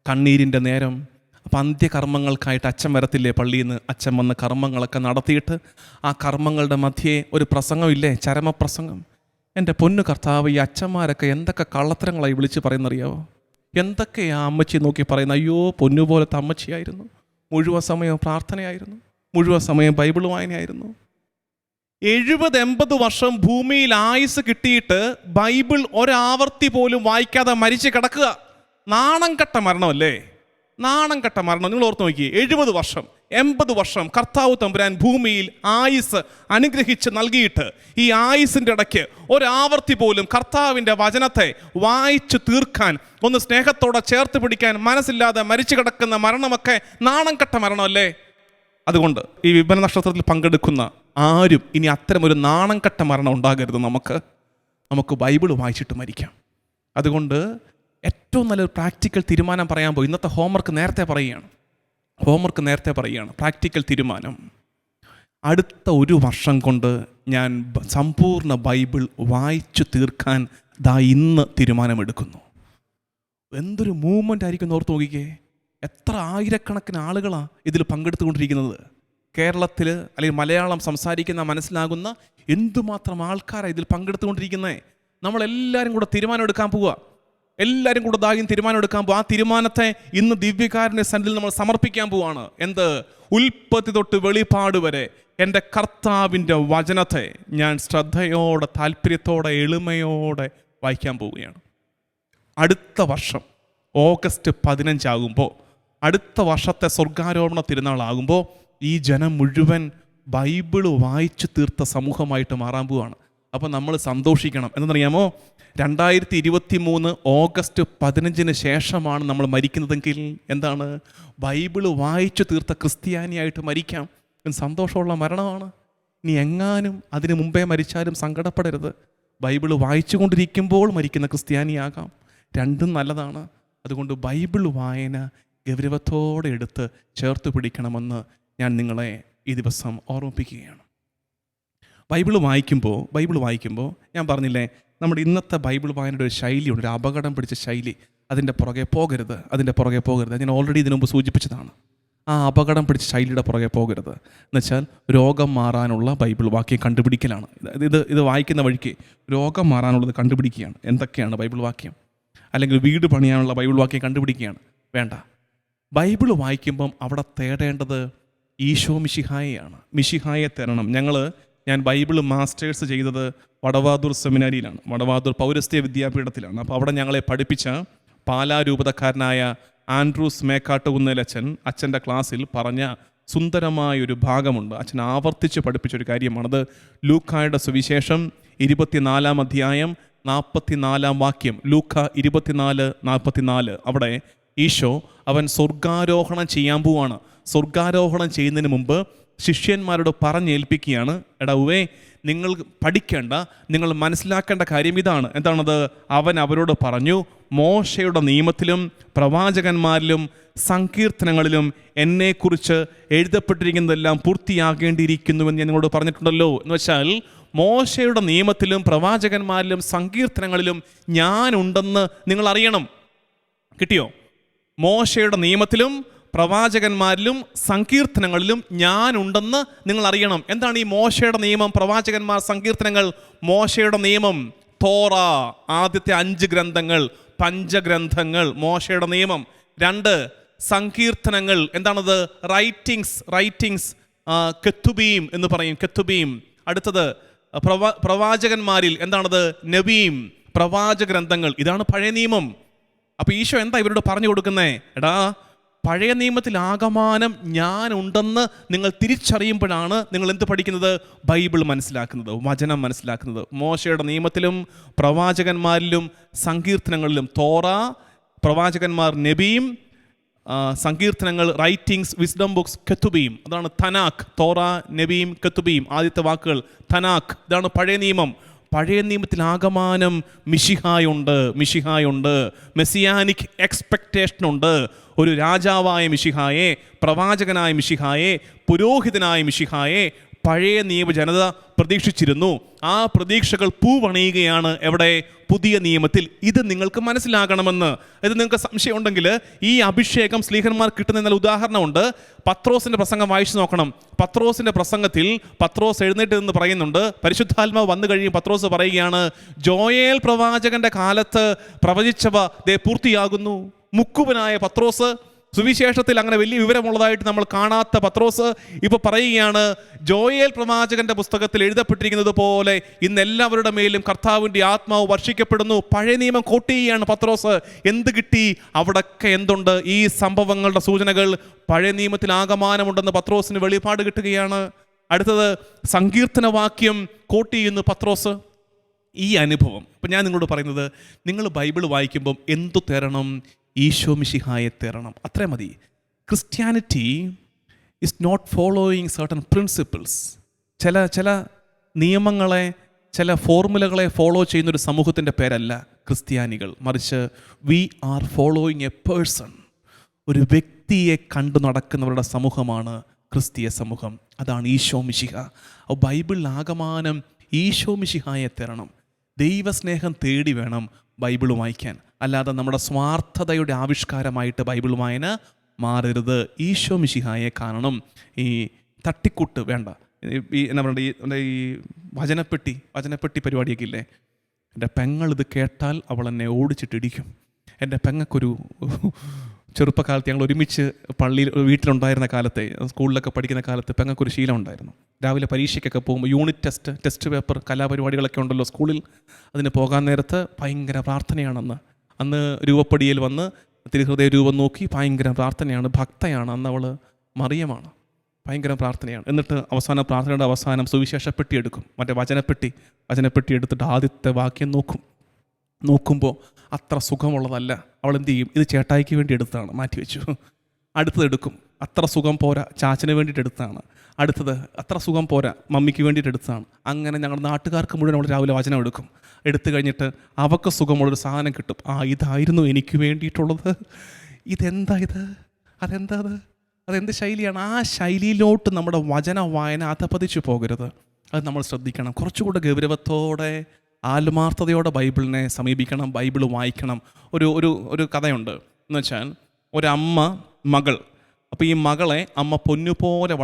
കണ്ണീരിൻ്റെ നേരം. അപ്പം അന്ത്യകർമ്മങ്ങൾക്കായിട്ട് അച്ഛൻ വരത്തില്ലേ പള്ളിയിൽ നിന്ന്? അച്ഛൻ വന്ന് കർമ്മങ്ങളൊക്കെ നടത്തിയിട്ട് ആ കർമ്മങ്ങളുടെ മധ്യേ ഒരു പ്രസംഗമില്ലേ, ചരമപ്രസംഗം. എൻ്റെ പൊന്നു കർത്താവ്, ഈ അച്ഛന്മാരൊക്കെ എന്തൊക്കെ കള്ളത്തരങ്ങളായി വിളിച്ച് പറയുന്നറിയാവോ? എന്തൊക്കെയാ അമ്മച്ചി നോക്കി പറയുന്നത്? അയ്യോ, പൊന്നുപോലത്തെ അമ്മച്ചിയായിരുന്നു, മുഴുവൻ സമയം പ്രാർത്ഥനയായിരുന്നു, മുഴുവൻ സമയം ബൈബിൾ വായനയായിരുന്നു. 70-80 വർഷം ഭൂമിയിൽ ആയുസ് കിട്ടിയിട്ട് ബൈബിൾ ഒരാവർത്തി പോലും വായിക്കാതെ മരിച്ച് കിടക്കുക. നാണം കെട്ട മരണമല്ലേ? നാണം കെട്ട മരണം. നിങ്ങൾ ഓർത്ത് നോക്കി, 70 വർഷം 80 വർഷം കർത്താവ് തമ്പുരാൻ ഭൂമിയിൽ ആയുസ് അനുഗ്രഹിച്ച് നൽകിയിട്ട് ഈ ആയുസിൻ്റെ ഇടയ്ക്ക് ഒരാവർത്തി പോലും കർത്താവിൻ്റെ വചനത്തെ വായിച്ചു തീർക്കാൻ, ഒന്ന് സ്നേഹത്തോടെ ചേർത്ത് പിടിക്കാൻ മനസ്സില്ലാതെ മരിച്ചു കിടക്കുന്ന മരണമൊക്കെ നാണം കെട്ട മരണമല്ലേ? അതുകൊണ്ട് ഈ വിപണ നക്ഷത്രത്തിൽ പങ്കെടുക്കുന്ന ആരും ഇനി അത്തരമൊരു നാണം കെട്ട മരണം ഉണ്ടാകരുത്. നമുക്ക് ബൈബിൾ വായിച്ചിട്ട് മരിക്കാം. അതുകൊണ്ട് ഏറ്റവും നല്ലൊരു പ്രാക്ടിക്കൽ തീരുമാനം പറയാൻ പോയി. ഇന്നത്തെ ഹോംവർക്ക് നേരത്തെ പറയുകയാണ്. പ്രാക്ടിക്കൽ തീരുമാനം, അടുത്ത 1 വർഷം കൊണ്ട് ഞാൻ സമ്പൂർണ്ണ ബൈബിൾ വായിച്ചു തീർക്കാൻ ഇന്ന് തീരുമാനമെടുക്കുന്നു. എന്തൊരു മൂവ്മെൻ്റ് ആയിരിക്കും ഓർത്ത് നോക്കിക്കേ. എത്ര ആയിരക്കണക്കിന് ആളുകളാണ് ഇതിൽ പങ്കെടുത്തുകൊണ്ടിരിക്കുന്നത്. കേരളത്തിൽ അല്ലെങ്കിൽ മലയാളം സംസാരിക്കുന്ന മനസ്സിലാകുന്ന എന്തുമാത്രം ആൾക്കാരാണ് ഇതിൽ പങ്കെടുത്തുകൊണ്ടിരിക്കുന്നത്. നമ്മളെല്ലാവരും കൂടെ തീരുമാനമെടുക്കാൻ പോവുക. ആ തീരുമാനത്തെ ഇന്ന് ദിവ്യകാരുണ്യ സന്നിധിയിൽ നമ്മൾ സമർപ്പിക്കാൻ പോവാണ്. എന്ത്? ഉൽപ്പത്തി തൊട്ട് വെളിപ്പാട് വരെ എൻ്റെ കർത്താവിൻ്റെ വചനത്തെ ഞാൻ ശ്രദ്ധയോടെ, താല്പര്യത്തോടെ, എളിമയോടെ വായിക്കാൻ പോവുകയാണ്. അടുത്ത വർഷം ഓഗസ്റ്റ് 15 ആകുമ്പോൾ, അടുത്ത വർഷത്തെ സ്വർഗാരോപണ തിരുനാളാകുമ്പോൾ ഈ ജനം മുഴുവൻ ബൈബിള് വായിച്ചു തീർത്ത സമൂഹമായിട്ട് മാറാൻ പോവുകയാണ്. അപ്പോൾ നമ്മൾ സന്തോഷിക്കണം. എന്തെന്നറിയാമോ? 2023 ഓഗസ്റ്റ് 15 ശേഷമാണ് നമ്മൾ മരിക്കുന്നതെങ്കിൽ എന്താണ്? ബൈബിള് വായിച്ചു തീർത്ത ക്രിസ്ത്യാനിയായിട്ട് മരിക്കാം. സന്തോഷമുള്ള മരണമാണ്. ഇനി എങ്ങാനും അതിന് മുമ്പേ മരിച്ചാലും സങ്കടപ്പെടരുത്. ബൈബിള് വായിച്ചു കൊണ്ടിരിക്കുമ്പോൾ മരിക്കുന്ന ക്രിസ്ത്യാനിയാകാം. രണ്ടും നല്ലതാണ്. അതുകൊണ്ട് ബൈബിൾ വായന ഗൗരവത്തോടെ എടുത്ത് ചേർത്ത് പിടിക്കണമെന്ന് ഞാൻ നിങ്ങളെ ഈ ദിവസം ഓർമ്മിപ്പിക്കുകയാണ്. ബൈബിൾ വായിക്കുമ്പോൾ ഞാൻ പറഞ്ഞില്ലേ, നമ്മുടെ ഇന്നത്തെ ബൈബിൾ വായനയുടെ ഒരു ശൈലിയുണ്ട്, ഒരു അപകടം പിടിച്ച ശൈലി. അതിൻ്റെ പുറകെ പോകരുത്. ഞാൻ ഓൾറെഡി ഇതിനു മുമ്പ് സൂചിപ്പിച്ചതാണ്. ആ അപകടം പിടിച്ച ശൈലിയുടെ പുറകെ പോകരുത്. എന്നുവെച്ചാൽ രോഗം മാറാനുള്ള ബൈബിൾ വാക്യം കണ്ടുപിടിക്കലാണ്. ഇത് വായിക്കുന്ന വഴിക്ക് രോഗം മാറാനുള്ളത് കണ്ടുപിടിക്കുകയാണ്. എന്തൊക്കെയാണ് ബൈബിൾ വാക്യം? അല്ലെങ്കിൽ വീട് പണിയാനുള്ള ബൈബിൾ വാക്യം കണ്ടുപിടിക്കുകയാണ്. വേണ്ട. ബൈബിൾ വായിക്കുമ്പം അവിടെ തേടേണ്ടത് ഈശോ മിശിഹായെയാണ്. മിശിഹായെ തരണം. ഞാൻ ബൈബിൾ മാസ്റ്റേഴ്സ് ചെയ്തത് വടവാതൂർ സെമിനാരിയിലാണ്, വടവാതൂർ പൗരസ്ത്യ വിദ്യാപീഠത്തിലാണ്. അപ്പോൾ അവിടെ ഞങ്ങളെ പഠിപ്പിച്ച പാലാരൂപതക്കാരനായ ആൻഡ്രൂസ് മേക്കാട്ടുകുന്നേലച്ഛൻ അച്ഛൻ്റെ ക്ലാസ്സിൽ പറഞ്ഞ സുന്ദരമായൊരു ഭാഗമുണ്ട്. അച്ഛൻ ആവർത്തിച്ച് പഠിപ്പിച്ചൊരു കാര്യമാണത്. ലൂക്കായുടെ സുവിശേഷം 24-ാം അധ്യായം 44-ാം വാക്യം. ലൂക്ക 24:44. അവിടെ ഈശോ അവൻ സ്വർഗാരോഹണം ചെയ്യാൻ പോവാണ്. സ്വർഗാരോഹണം ചെയ്യുന്നതിന് മുമ്പ് ശിഷ്യന്മാരോട് പറഞ്ഞേൽപ്പിക്കുകയാണ്, നിങ്ങൾ പഠിക്കേണ്ട, നിങ്ങൾ മനസ്സിലാക്കേണ്ട കാര്യം ഇതാണ്. എന്താണത്? അവൻ അവരോട് പറഞ്ഞു, മോശയുടെ നിയമത്തിലും പ്രവാചകന്മാരിലും സങ്കീർത്തനങ്ങളിലും എന്നെക്കുറിച്ച് എഴുതപ്പെട്ടിരിക്കുന്നതെല്ലാം പൂർത്തിയാകേണ്ടിയിരിക്കുന്നുവെന്ന് ഞാൻ നിങ്ങളോട് പറഞ്ഞിട്ടുണ്ടല്ലോ. എന്ന് വെച്ചാൽ മോശയുടെ നിയമത്തിലും പ്രവാചകന്മാരിലും സങ്കീർത്തനങ്ങളിലും ഞാനുണ്ടെന്ന് നിങ്ങൾ അറിയണം. കിട്ടിയോ? മോശയുടെ നിയമത്തിലും പ്രവാചകന്മാരിലും സങ്കീർത്തനങ്ങളിലും ഞാനുണ്ടെന്ന് നിങ്ങൾ അറിയണം. എന്താണ് ഈ മോശയുടെ നിയമം, പ്രവാചകന്മാർ, സങ്കീർത്തനങ്ങൾ? മോശയുടെ നിയമം തോറ, ആദ്യത്തെ 5 ഗ്രന്ഥങ്ങൾ, പഞ്ചഗ്രന്ഥങ്ങൾ, മോശയുടെ നിയമം. 2 സങ്കീർത്തനങ്ങൾ. എന്താണത്? റൈറ്റിങ്സ്, കെത്തുബീം എന്ന് പറയും, കെത്തുബീം. അടുത്തത് പ്രവാചകന്മാരിൽ എന്താണത്? നബീം, പ്രവാചക ഗ്രന്ഥങ്ങൾ. ഇതാണ് പഴയ നിയമം. അപ്പോൾ ഈശോ എന്താ ഇവരോട് പറഞ്ഞു കൊടുക്കുന്നേ? പഴയ നിയമത്തിൽ ആകമാനം ഞാനുണ്ടെന്ന് നിങ്ങൾ തിരിച്ചറിയുമ്പോഴാണ് നിങ്ങൾ എന്ത് പഠിക്കുന്നത്? ബൈബിൾ മനസ്സിലാക്കുന്നത്, വചനം മനസ്സിലാക്കുന്നത്. മോശയുടെ നിയമത്തിലും പ്രവാചകന്മാരിലും സങ്കീർത്തനങ്ങളിലും തോറ, പ്രവാചകന്മാർ നബിയും, സങ്കീർത്തനങ്ങൾ റൈറ്റിങ്സ്, വിസ്ഡം ബുക്സ്, കെത്തുബീം. അതാണ് തനാക്ക്. തോറ, നബിയും, കെത്തുബീം, ആദ്യത്തെ വാക്കുകൾ തനാക്ക്. ഇതാണ് പഴയ നിയമം. പഴയ നിയമത്തിൽ ആകമാനം മിശിഹായുണ്ട്, മെസ്സിയാനിക് എക്സ്പെക്റ്റേഷനുണ്ട്. ഒരു രാജാവായ മിശിഹായെ, പ്രവാചകനായ മിശിഹായെ, പുരോഹിതനായ മിശിഹായെ, പഴയ നിയമ ജനത പ്രതീക്ഷിച്ചിരുന്നു. ആ പ്രതീക്ഷകൾ പൂവണിയുകയാണ് എവിടെ? പുതിയ നിയമത്തിൽ. ഇത് നിങ്ങൾക്ക് മനസ്സിലാകണമെന്ന്. ഇത് നിങ്ങൾക്ക് സംശയം ഉണ്ടെങ്കിൽ ഈ അഭിഷേകം സ്ലീഹന്മാർ കിട്ടുന്ന ഉദാഹരണമുണ്ട്. പത്രോസിൻ്റെ പ്രസംഗം വായിച്ചു നോക്കണം. പത്രോസിൻ്റെ പ്രസംഗത്തിൽ പത്രോസ് എഴുന്നേറ്റ് നിന്ന് പറയുന്നുണ്ട്, പരിശുദ്ധാത്മാവ് വന്നു കഴിയും പത്രോസ് പറയുകയാണ്, ജോയേൽ പ്രവാചകന്റെ കാലത്ത് പ്രവചിച്ചവ ദേ പൂർത്തിയാകുന്നു. മുക്കുവനായ പത്രോസ്, സുവിശേഷത്തിൽ അങ്ങനെ വലിയ വിവരമുള്ളതായിട്ട് നമ്മൾ കാണാത്ത പത്രോസ് ഇപ്പോൾ പറയുകയാണ്, ജോയേൽ പ്രവാചകന്റെ പുസ്തകത്തിൽ എഴുതപ്പെട്ടിരിക്കുന്നത് പോലെ ഇന്ന് എല്ലാവരുടെ മേലും കർത്താവിൻ്റെ ആത്മാവ് വർഷിക്കപ്പെടുന്നു. പഴയ നിയമം കോട്ട് ചെയ്യുകയാണ് പത്രോസ്. എന്ത് കിട്ടി? അവിടൊക്കെ എന്തുണ്ട്? ഈ സംഭവങ്ങളുടെ സൂചനകൾ പഴയ നിയമത്തിൽ ആകമാനമുണ്ടെന്ന് പത്രോസിന് വെളിപാട് കിട്ടുകയാണ്. അടുത്തത് സങ്കീർത്തന വാക്യം കോട്ട് ചെയ്യുന്നു പത്രോസ്. ഈ അനുഭവം ഇപ്പം ഞാൻ നിങ്ങളോട് പറയുന്നത്, നിങ്ങൾ ബൈബിൾ വായിക്കുമ്പം എന്തു തരണം? ഈശോ മിശിഹായെ തേടണം. അത്രേ മതി. Christianity is not following certain principles. ചില നിയമങ്ങളെ, ചില ഫോർമുലകളെ ഫോളോ ചെയ്യുന്നൊരു സമൂഹത്തിൻ്റെ പേരല്ല ക്രിസ്ത്യാനികൾ. മറിച്ച് we are following a person. ഒരു വ്യക്തിയെ കണ്ടു നടക്കുന്നവരുടെ സമൂഹമാണ് ക്രിസ്തീയ സമൂഹം. അതാണ് ഈശോ മിശിഹ. ബൈബിളിൽ ആകമാനം ഈശോ മിശിഹായെ തേടണം. ദൈവസ്നേഹം തേടി വേണം ബൈബിൾ വായിക്കാൻ. അല്ലാതെ നമ്മുടെ സ്വാർത്ഥതയുടെ ആവിഷ്കാരമായിട്ട് ബൈബിൾ വായന മാറരുത്. ഈശോ മിശിഹായെ കാണണം. ഈ തട്ടിക്കൂട്ട് വേണ്ട. ഈ എന്താ പറയുക, ഈ വചനപ്പെട്ടി പരിപാടിയൊക്കെ ഇല്ലേ? എൻ്റെ പെങ്ങൾ ഇത് കേട്ടാൽ അവൾ എന്നെ ഓടിച്ചിട്ടിടിക്കും. എൻ്റെ പെങ്ങൾക്കൊരു ചെറുപ്പകാലത്ത് ഞങ്ങൾ ഒരുമിച്ച് പള്ളിയിൽ വീട്ടിലുണ്ടായിരുന്ന കാലത്തെ, സ്കൂളിലൊക്കെ പഠിക്കുന്ന കാലത്ത് പെങ്ങൾക്കൊരു ശീലം ഉണ്ടായിരുന്നു. രാവിലെ പരീക്ഷയ്ക്കൊക്കെ പോകുമ്പോൾ യൂണിറ്റ് ടെസ്റ്റ് പേപ്പർ, കലാപരിപാടികളൊക്കെ ഉണ്ടല്ലോ സ്കൂളിൽ, അതിന് പോകാൻ നേരത്ത് ഭയങ്കര പ്രാർത്ഥനയാണെന്ന്. അന്ന് രൂപപ്പടിയിൽ വന്ന് തിരുഹൃദയ രൂപം നോക്കി ഭയങ്കര പ്രാർത്ഥനയാണ്. ഭക്തയാണ്. അന്ന് അവൾ മറിയമാണ്. ഭയങ്കര പ്രാർത്ഥനയാണ്. എന്നിട്ട് അവസാനം പ്രാർത്ഥനയുടെ അവസാനം സുവിശേഷപ്പെട്ടി എടുക്കും, മറ്റേ വചനപ്പെട്ടി എടുത്തിട്ട് ആദ്യത്തെ വാക്യം നോക്കുമ്പോൾ അത്ര സുഖമുള്ളതല്ല. അവൾ എന്ത് ചെയ്യും? ഇത് ചേട്ടായിക്ക് വേണ്ടി എടുത്തതാണ്, മാറ്റി വെച്ചു. അടുത്തത് എടുക്കും, അത്ര സുഖം പോരാ, ചാച്ചന് വേണ്ടിയിട്ട് എടുത്തതാണ്. അടുത്തത് അത്ര സുഖം പോരാ, മമ്മിക്ക് വേണ്ടിയിട്ട് എടുത്തതാണ്. അങ്ങനെ ഞങ്ങളുടെ നാട്ടുകാർക്ക് മുഴുവൻ നമ്മൾ രാവിലെ വചനം എടുക്കും. എടുത്തു കഴിഞ്ഞിട്ട് അവർക്ക് സുഖമുള്ളൊരു സാധനം കിട്ടും. ഇതായിരുന്നു എനിക്ക് വേണ്ടിയിട്ടുള്ളത്. അതെന്ത് ശൈലിയാണ്? ആ ശൈലിയിലോട്ട് നമ്മുടെ വചന വായന അധപതിച്ചു പോകരുത്. അത് നമ്മൾ ശ്രദ്ധിക്കണം. കുറച്ചുകൂടെ ഗൗരവത്തോടെ, ആത്മാർത്ഥതയോടെ ബൈബിളിനെ സമീപിക്കണം, ബൈബിൾ വായിക്കണം. ഒരു കഥയുണ്ട്. എന്ന് വെച്ചാൽ ഒരമ്മ മകൾ, അപ്പോൾ ഈ മകളെ അമ്മ പൊന്നുപോലെ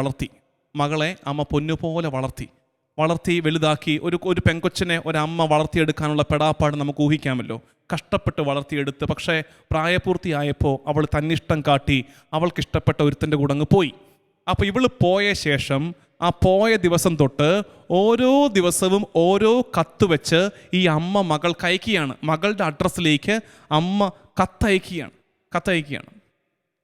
വളർത്തി വലുതാക്കി. ഒരു പെങ്കൊച്ചിനെ ഒരമ്മ വളർത്തിയെടുക്കാനുള്ള പെടാപ്പാട് നമുക്ക് ഊഹിക്കാമല്ലോ. കഷ്ടപ്പെട്ട് വളർത്തിയെടുത്ത്, പക്ഷേ പ്രായപൂർത്തിയായപ്പോൾ അവൾ തന്നിഷ്ടം കാട്ടി അവൾക്കിഷ്ടപ്പെട്ട ഒരുത്തൻ്റെ കൂടെ അങ്ങ് പോയി. അപ്പോൾ ഇവൾ പോയ ശേഷം ആ പോയ ദിവസം തൊട്ട് ഓരോ ദിവസവും ഓരോ കത്ത് വെച്ച് ഈ അമ്മ മകൾക്ക് അയക്കുകയാണ്. മകളുടെ അഡ്രസ്സിലേക്ക് അമ്മ കത്തയക്കുകയാണ്.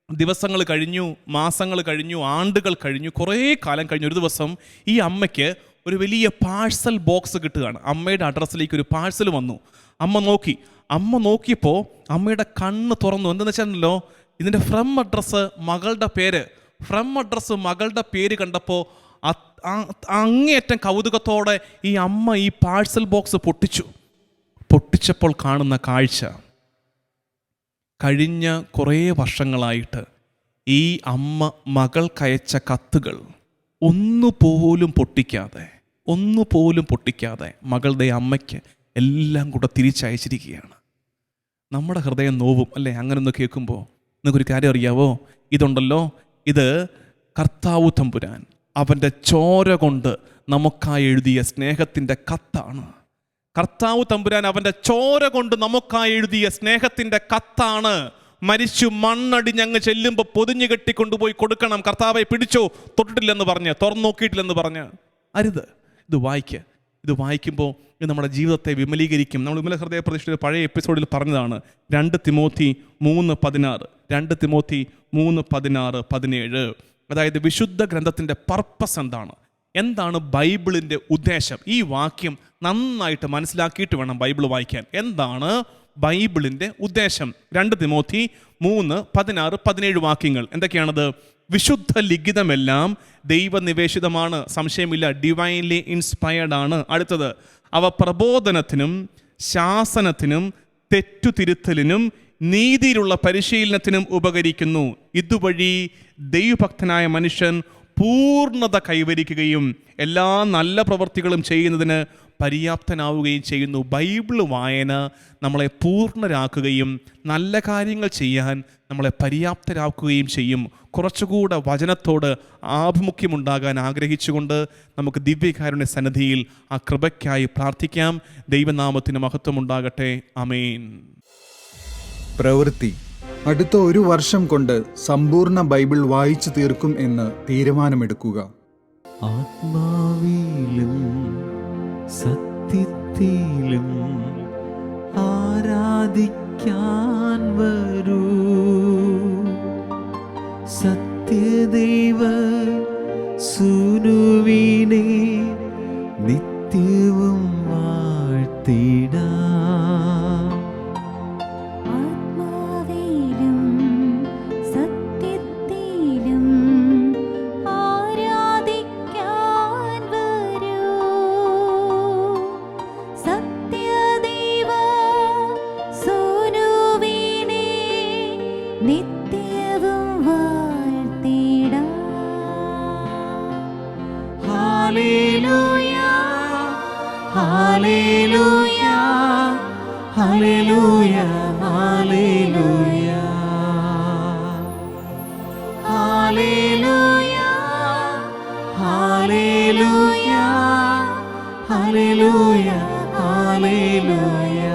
ദിവസങ്ങൾ കഴിഞ്ഞു, മാസങ്ങൾ കഴിഞ്ഞു, ആണ്ടുകൾ കഴിഞ്ഞു, കുറേ കാലം കഴിഞ്ഞു. ഒരു ദിവസം ഈ അമ്മയ്ക്ക് ഒരു വലിയ പാഴ്സൽ ബോക്സ് കിട്ടുകയാണ്. അമ്മയുടെ അഡ്രസ്സിലേക്ക് ഒരു പാഴ്സൽ വന്നു. അമ്മ നോക്കിയപ്പോൾ അമ്മയുടെ കണ്ണ് തുറന്നു. എന്താണെന്ന് വെച്ചാലോ, ഇതിൻ്റെ ഫ്രം അഡ്രസ്സ് മകളുടെ പേര് കണ്ടപ്പോൾ അങ്ങേയറ്റം കൗതുകത്തോടെ ഈ അമ്മ ഈ പാഴ്സൽ ബോക്സ് പൊട്ടിച്ചപ്പോൾ കാണുന്ന കാഴ്ച, കഴിഞ്ഞ കുറേ വർഷങ്ങളായിട്ട് ഈ അമ്മ മകൾക്കയച്ച കത്തുകൾ ഒന്നുപോലും പൊട്ടിക്കാതെ മകളുടെ അമ്മയ്ക്ക് എല്ലാം കൂടെ തിരിച്ചയച്ചിരിക്കുകയാണ്. നമ്മുടെ ഹൃദയം നോവും അല്ലേ അങ്ങനൊന്ന് കേൾക്കുമ്പോൾ? നിങ്ങൾക്കൊരു കാര്യം അറിയാവോ? ഇതുണ്ടല്ലോ, ഇത് കർത്താവ് തമ്പുരാൻ അവൻ്റെ ചോര കൊണ്ട് നമുക്കായി എഴുതിയ സ്നേഹത്തിൻ്റെ കത്താണ്. കർത്താവ് തമ്പുരാൻ അവൻ്റെ ചോര കൊണ്ട് നമുക്കായി എഴുതിയ സ്നേഹത്തിൻ്റെ കത്താണ്. മരിച്ചു മണ്ണടിഞ്ഞങ്ങ് ചെല്ലുമ്പോൾ പൊതിഞ്ഞു കെട്ടിക്കൊണ്ടുപോയി കൊടുക്കണം. കർത്താവെ പിടിച്ചോ, തൊട്ടിട്ടില്ലെന്ന് പറഞ്ഞ്, തുറന്നു നോക്കിയിട്ടില്ലെന്ന് പറഞ്ഞ് അരുത്. ഇത് വായിക്കുമ്പോൾ ഇത് നമ്മുടെ ജീവിതത്തെ വിമലീകരിക്കും. നമ്മൾ വിമല ഹൃദയ പ്രതിഷ്ഠയുടെ പഴയ എപ്പിസോഡിൽ പറഞ്ഞതാണ്. 2 തിമോത്തി 3:16 അതായത് വിശുദ്ധ ഗ്രന്ഥത്തിൻ്റെ പർപ്പസ് എന്താണ് ബൈബിളിൻ്റെ ഉദ്ദേശം? ഈ വാക്യം നന്നായിട്ട് മനസ്സിലാക്കിയിട്ട് വേണം ബൈബിൾ വായിക്കാൻ. എന്താണ് ബൈബിളിൻ്റെ ഉദ്ദേശം? 2 തിമോത്തി 3:16-17 വാക്യങ്ങൾ എന്തൊക്കെയാണത്? വിശുദ്ധ ലിഖിതമെല്ലാം ദൈവനിവേശിതമാണ്, സംശയമില്ല, ഡിവൈൻലി ഇൻസ്പയർഡ് ആണ്. അടുത്തത്, അവ പ്രബോധനത്തിനും ശാസനത്തിനും തെറ്റുതിരുത്തലിനും നീതിയിലുള്ള പരിശീലനത്തിനും ഉപകരിക്കുന്നു. ഇതുവഴി ദൈവഭക്തനായ മനുഷ്യൻ പൂർണ്ണത കൈവരിക്കുകയും എല്ലാ നല്ല പ്രവൃത്തികളും ചെയ്യുന്നതിന് പര്യാപ്തനാവുകയും ചെയ്യുന്നു. ബൈബിൾ വായന നമ്മളെ പൂർണ്ണരാക്കുകയും നല്ല കാര്യങ്ങൾ ചെയ്യാൻ നമ്മളെ പര്യാപ്തരാക്കുകയും ചെയ്യും. കുറച്ചുകൂടെ വചനത്തോട് ആഭിമുഖ്യമുണ്ടാകാൻ ആഗ്രഹിച്ചുകൊണ്ട് നമുക്ക് ദിവ്യകാരുണ്യ സന്നിധിയിൽ ആ കൃപയ്ക്കായി പ്രാർത്ഥിക്കാം. ദൈവനാമത്തിന് മഹത്വമുണ്ടാകട്ടെ. ആമേൻ. പ്രവൃത്തി: അടുത്ത 1 വർഷം കൊണ്ട് സമ്പൂർണ്ണ ബൈബിൾ വായിച്ചു തീർക്കും എന്ന് തീരുമാനമെടുക്കുക. ആത്മാവിലും സത്യത്തിലും ആരാധിക്കാൻ വരൂ, സത്യദൈവ സുനുവിനെ നിത്യവും വാഴ്ത്തിടാം. ആത്മാവിലും സത്യത്തിലും ആരാധിക്കാൻ വരൂ, സത്യദൈവ സുനുവിനെ നിത്യവും വാഴ്ത്തിടാം. ഹല്ലേലൂയ, ഹല്ലേലൂയ, ഹല്ലേലൂയ, ഹല്ലേലൂയ, ഹല്ലേലൂയ, ഹല്ലേലൂയ, ഹല്ലേലൂയ, ഹല്ലേലൂയ,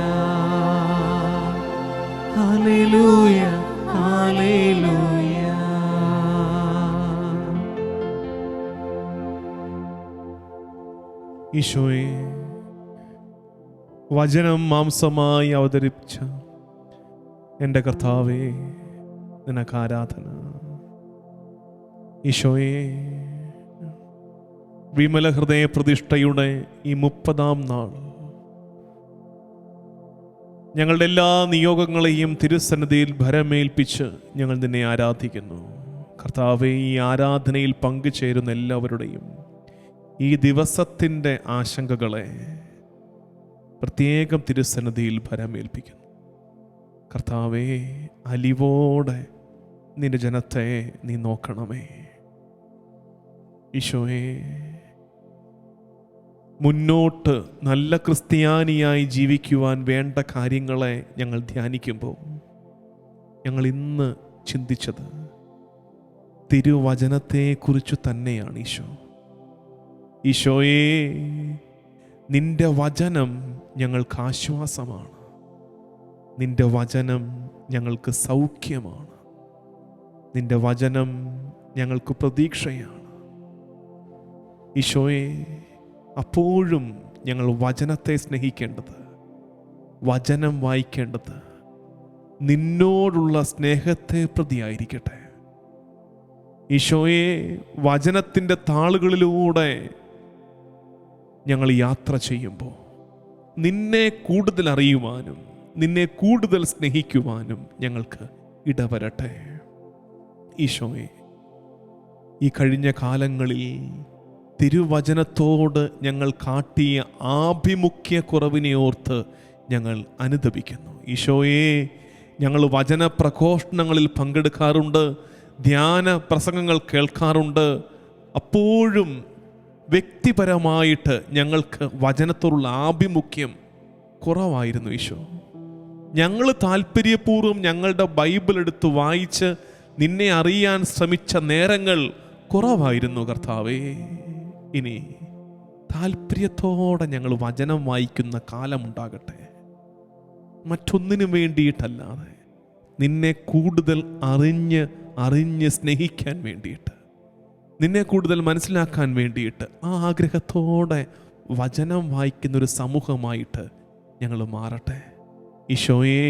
ഹല്ലേലൂയ, ഹല്ലേലൂയ. ഈശോയെ, വചനം മാംസമായി അവതരിപ്പിച്ച എൻ്റെ കർത്താവേ, നിനക്ക് ആരാധന. ഈശോയെ, വിമല ഹൃദയ പ്രതിഷ്ഠയുടെ ഈ 30-ാം നാൾ ഞങ്ങളുടെ എല്ലാ നിയോഗങ്ങളെയും തിരുസന്നിധിയിൽ ഭരമേൽപ്പിച്ച് ഞങ്ങൾ നിന്നെ ആരാധിക്കുന്നു. കർത്താവേ, ഈ ആരാധനയിൽ പങ്കുചേരുന്ന എല്ലാവരുടെയും ഈ ദിവസത്തിൻ്റെ ആശങ്കകളെ പ്രത്യേകം തിരുസന്നിധിയിൽ ഭരമേൽപ്പിക്കുന്നു. കർത്താവേ, അലിവോടെ നിന്റെ ജനത്തെ നീ നോക്കണമേ. ഈശോയെ, മുന്നോട്ട് നല്ല ക്രിസ്ത്യാനിയായി ജീവിക്കുവാൻ വേണ്ട കാര്യങ്ങളെ ഞങ്ങൾ ധ്യാനിക്കുമ്പോൾ ഞങ്ങൾ ഇന്ന് ചിന്തിച്ചത് തിരുവചനത്തെക്കുറിച്ച് തന്നെയാണ്. ഈശോയെ, നിന്റെ വചനം ഞങ്ങൾക്ക് ആശ്വാസമാണ്, നിന്റെ വചനം ഞങ്ങൾക്ക് സൗഖ്യമാണ്, നിന്റെ വചനം ഞങ്ങൾക്ക് പ്രതീക്ഷയാണ്. ഈശോയെ, അപ്പോഴും ഞങ്ങൾ വചനത്തെ സ്നേഹിക്കേണ്ടത്, വചനം വായിക്കേണ്ടത് നിന്നോടുള്ള സ്നേഹത്തെ പ്രതിയായിരിക്കട്ടെ. ഈശോയെ, വചനത്തിൻ്റെ താളുകളിലൂടെ ഞങ്ങൾ യാത്ര ചെയ്യുമ്പോൾ നിന്നെ കൂടുതൽ അറിയുവാനും നിന്നെ കൂടുതൽ സ്നേഹിക്കുവാനും ഞങ്ങൾക്ക് ഇടവരട്ടെ. ഈശോയെ, ഈ കഴിഞ്ഞ കാലങ്ങളിൽ തിരുവചനത്തോട് ഞങ്ങൾ കാട്ടിയ ആഭിമുഖ്യക്കുറവിനെ ഓർത്ത് ഞങ്ങൾ അനുതപിക്കുന്നു. ഈശോയെ, ഞങ്ങൾ വചന പ്രഘോഷണങ്ങളിൽ പങ്കെടുക്കാറുണ്ട്, ധ്യാന പ്രസംഗങ്ങൾ കേൾക്കാറുണ്ട്. അപ്പോഴും വ്യക്തിപരമായിട്ട് ഞങ്ങൾക്ക് വചനത്തോടുള്ള ആഭിമുഖ്യം കുറവായിരുന്നു. ഈശോ, ഞങ്ങൾ താല്പര്യപൂർവ്വം ഞങ്ങളുടെ ബൈബിൾ എടുത്ത് വായിച്ച് നിന്നെ അറിയാൻ ശ്രമിച്ച നേരങ്ങൾ കുറവായിരുന്നു. കർത്താവേ, ഇനി താല്പര്യത്തോടെ ഞങ്ങൾ വചനം വായിക്കുന്ന കാലമുണ്ടാകട്ടെ. മറ്റൊന്നിനും വേണ്ടിയിട്ടല്ലാതെ നിന്നെ കൂടുതൽ അറിഞ്ഞ് സ്നേഹിക്കാൻ വേണ്ടിയിട്ട്, നിന്നെ കൂടുതൽ മനസ്സിലാക്കാൻ വേണ്ടിയിട്ട് ആ ആഗ്രഹത്തോടെ വചനം വായിക്കുന്നൊരു സമൂഹമായിട്ട് ഞങ്ങൾ മാറട്ടെ. ഈശോയെ,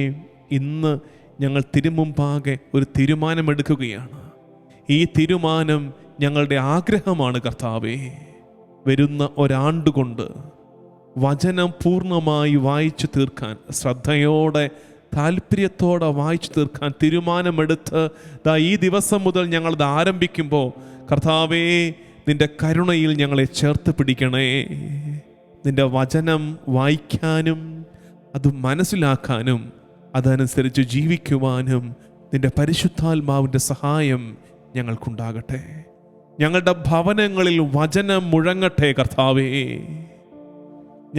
ഇന്ന് ഞങ്ങൾ തിരുമുമ്പാകെ ഒരു തീരുമാനമെടുക്കുകയാണ്. ഈ തീരുമാനം ഞങ്ങളുടെ ആഗ്രഹമാണ്. കർത്താവേ, വരുന്ന ഒരാണ്ടുകൊണ്ട് വചനം പൂർണ്ണമായി വായിച്ചു തീർക്കാൻ, ശ്രദ്ധയോടെ താല്പര്യത്തോടെ വായിച്ചു തീർക്കാൻ തീരുമാനമെടുത്ത് ഈ ദിവസം മുതൽ ഞങ്ങളത് ആരംഭിക്കുമ്പോൾ കർത്താവേ, നിന്റെ കരുണയിൽ ഞങ്ങളെ ചേർത്ത് പിടിക്കണേ. നിന്റെ വചനം വായിക്കാനും അത് മനസ്സിലാക്കാനും അതനുസരിച്ച് ജീവിക്കുവാനും നിന്റെ പരിശുദ്ധാത്മാവിൻ്റെ സഹായം ഞങ്ങൾക്കുണ്ടാകട്ടെ. ഞങ്ങളുടെ ഭവനങ്ങളിൽ വചനം മുഴങ്ങട്ടെ കർത്താവേ.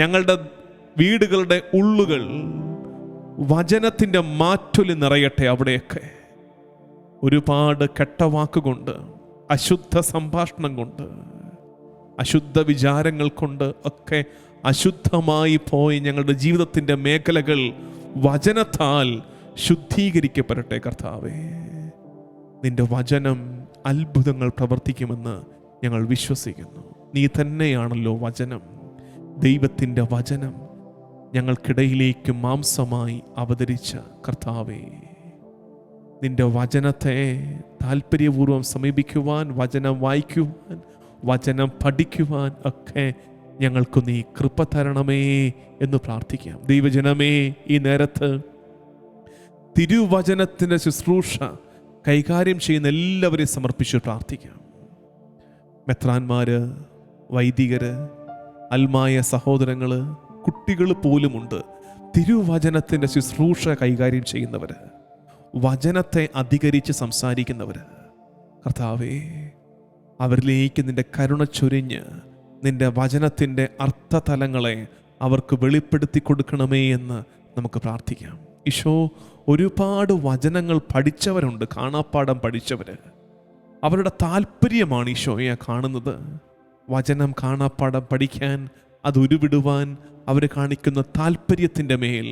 ഞങ്ങളുടെ വീടുകളുടെ ഉള്ളുകൾ വചനത്തിൻ്റെ മാറ്റൊലി നിറയട്ടെ. അവിടെയൊക്കെ ഒരുപാട് കെട്ടവാക്കുകൊണ്ട്, അശുദ്ധ സംഭാഷണം കൊണ്ട്, അശുദ്ധ വിചാരങ്ങൾ കൊണ്ട് ഒക്കെ അശുദ്ധമായി പോയി ഞങ്ങളുടെ ജീവിതത്തിൻ്റെ മേഖലകൾ വചനത്താൽ ശുദ്ധീകരിക്കപ്പെടട്ടെ കർത്താവേ. നിന്റെ വചനം അത്ഭുതങ്ങൾ പ്രവർത്തിക്കുമെന്ന് ഞങ്ങൾ വിശ്വസിക്കുന്നു. നീ തന്നെയാണല്ലോ വചനം. ദൈവത്തിൻ്റെ വചനം ഞങ്ങൾക്കിടയിലേക്ക് മാംസമായി അവതരിച്ച കർത്താവേ, നിന്റെ വചനത്തെ താല്പര്യപൂർവ്വം സമീപിക്കുവാൻ, വചനം വായിക്കുവാൻ, വചനം പഠിക്കുവാൻ ഒക്കെ ഞങ്ങൾക്ക് നീ കൃപ തരണമേ എന്ന് പ്രാർത്ഥിക്കാം. ദൈവജനമേ, ഈ നേരത്ത് തിരുവചനത്തിൻ്റെ ശുശ്രൂഷ കൈകാര്യം ചെയ്യുന്ന എല്ലാവരെയും സമർപ്പിച്ച് പ്രാർത്ഥിക്കാം. മെത്രാന്മാര്, വൈദികര്, അൽമായ സഹോദരങ്ങൾ, കുട്ടികൾ പോലുമുണ്ട് തിരുവചനത്തിൻ്റെ ശുശ്രൂഷ കൈകാര്യം ചെയ്യുന്നവർ, വചനത്തെ അധികരിച്ച് സംസാരിക്കുന്നവർ. കർത്താവേ, അവരിലേക്ക് നിന്റെ കരുണ ചൊരിഞ്ഞ് നിന്റെ വചനത്തിൻ്റെ അർത്ഥതലങ്ങളെ അവർക്ക് വെളിപ്പെടുത്തി കൊടുക്കണമേ എന്ന് നമുക്ക് പ്രാർത്ഥിക്കാം. ഈശോ, ഒരുപാട് വചനങ്ങൾ പഠിച്ചവരുണ്ട്, കാണാപ്പാഠം പഠിച്ചവർ. അവരുടെ താല്പര്യമാണ് ഈശോയെ കാണുന്നത്. വചനം കാണാപ്പാഠം പഠിക്കാൻ, അത് ഉരുവിടുവാൻ അവർ കാണിക്കുന്ന താല്പര്യത്തിൻ്റെ മേൽ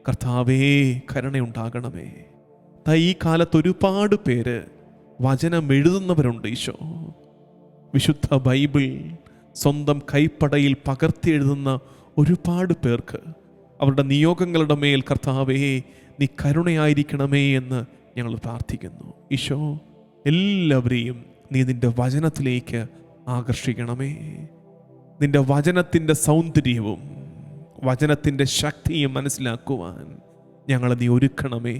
കർത്താവേ കരുണയുണ്ടാകണമേ. ഈ കാലത്ത് ഒരുപാട് പേര് വചനം എഴുതുന്നവരുണ്ട് ഈശോ. വിശുദ്ധ ബൈബിൾ സ്വന്തം കൈപ്പടയിൽ പകർത്തി എഴുതുന്ന ഒരുപാട് പേർക്ക് അവരുടെ നിയോഗങ്ങളുടെ മേൽ കർത്താവേ നീ കരുണയായിരിക്കണമേ എന്ന് ഞങ്ങൾ പ്രാർത്ഥിക്കുന്നു. ഈശോ, എല്ലാവരെയും നീ നിൻ്റെ വചനത്തിലേക്ക് ആകർഷിക്കണമേ. നിൻ്റെ വചനത്തിൻ്റെ സൗന്ദര്യവും വചനത്തിൻ്റെ ശക്തിയും മനസ്സിലാക്കുവാൻ ഞങ്ങളെ നീ ഒരുക്കണമേ.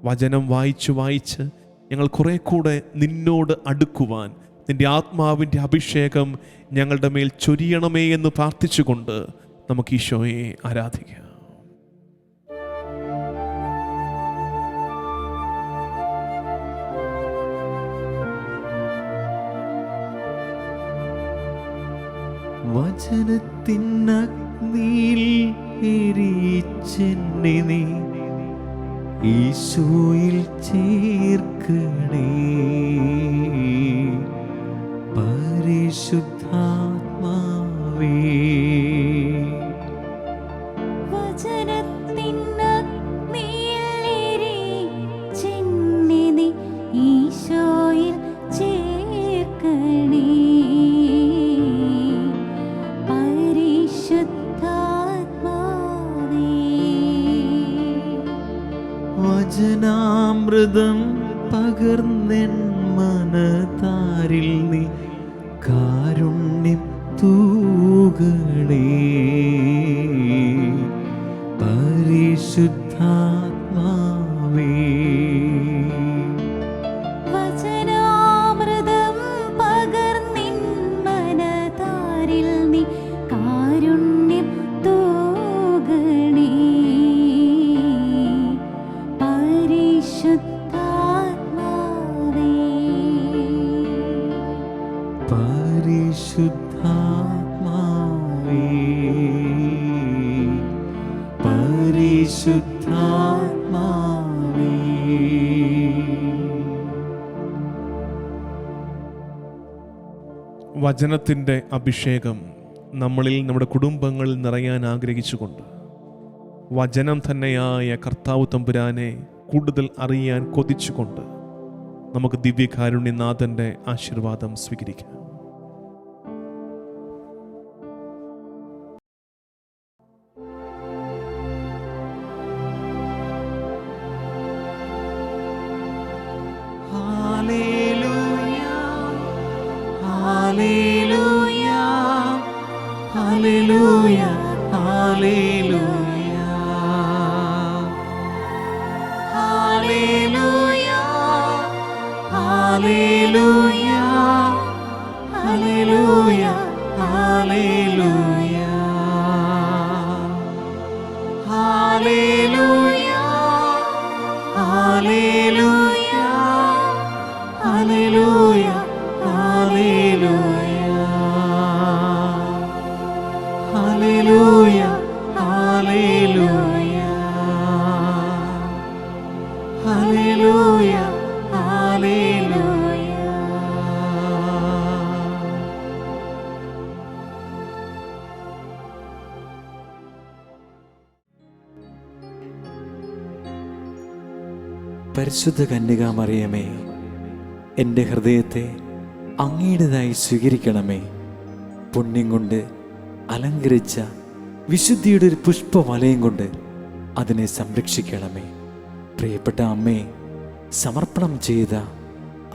വചനം വായിച്ച് വായിച്ച് ഞങ്ങൾ കുറെ കൂടെ നിന്നോട് അടുക്കുവാൻ നിൻ്റെ ആത്മാവിൻ്റെ അഭിഷേകം ഞങ്ങളുടെ മേൽ ചൊരിയണമേ എന്ന് പ്രാർത്ഥിച്ചുകൊണ്ട് നമുക്ക് ഈശോയെ ആരാധിക്കാം. വചനത്തിനഗ്നിയിൽ എരിച്ചെന്നെ നീ ഈശോയിൽ ചേർക്കണേ. പരിശുദ്ധാത്മാവേ, വചനാമൃതം പകർന്നെൻ മനതാരിൽ നീ കാരുണ്യം തൂകണേ. പരിശുദ്ധാത്മാവേ, വചനാമൃതം പകർന്നിൻ മനതാരിൽ നീ കാരുണ്യം തൂകണേ. പരിശുദ്ധാത്മാവേ, പരിശുദ്ധാത്മാവേ, പരിശുദ്ധാത്മാവേ. വചനത്തിൻ്റെ അഭിഷേകം നമ്മളിൽ, നമ്മുടെ കുടുംബങ്ങളിൽ നിറയാൻ ആഗ്രഹിച്ചുകൊണ്ട് വചനം തന്നെയായ കർത്താവ് തമ്പുരാനെ കൂടുതൽ അറിയാൻ കൊതിച്ചുകൊണ്ട് നമുക്ക് ദിവ്യകാരുണ്യനാഥൻ്റെ ആശീർവാദം സ്വീകരിക്കാം. Hallelujah, hallelujah, hallelujah, hallelujah, hallelujah, hallelujah, hallelujah, hallelujah, hallelujah, hallelujah, hallelujah. Hallelujah hallelujah. പരിശുദ്ധ കന്യകാമറിയമേ, എൻ്റെ ഹൃദയത്തെ അങ്ങയുടേതായി സ്വീകരിക്കണമേ. പുണ്യം കൊണ്ട് അലങ്കരിച്ച വിശുദ്ധിയുടെ ഒരു പുഷ്പവലയം കൊണ്ട് അതിനെ സംരക്ഷിക്കണമേ. പ്രിയപ്പെട്ട അമ്മേ, സമർപ്പണം ചെയ്ത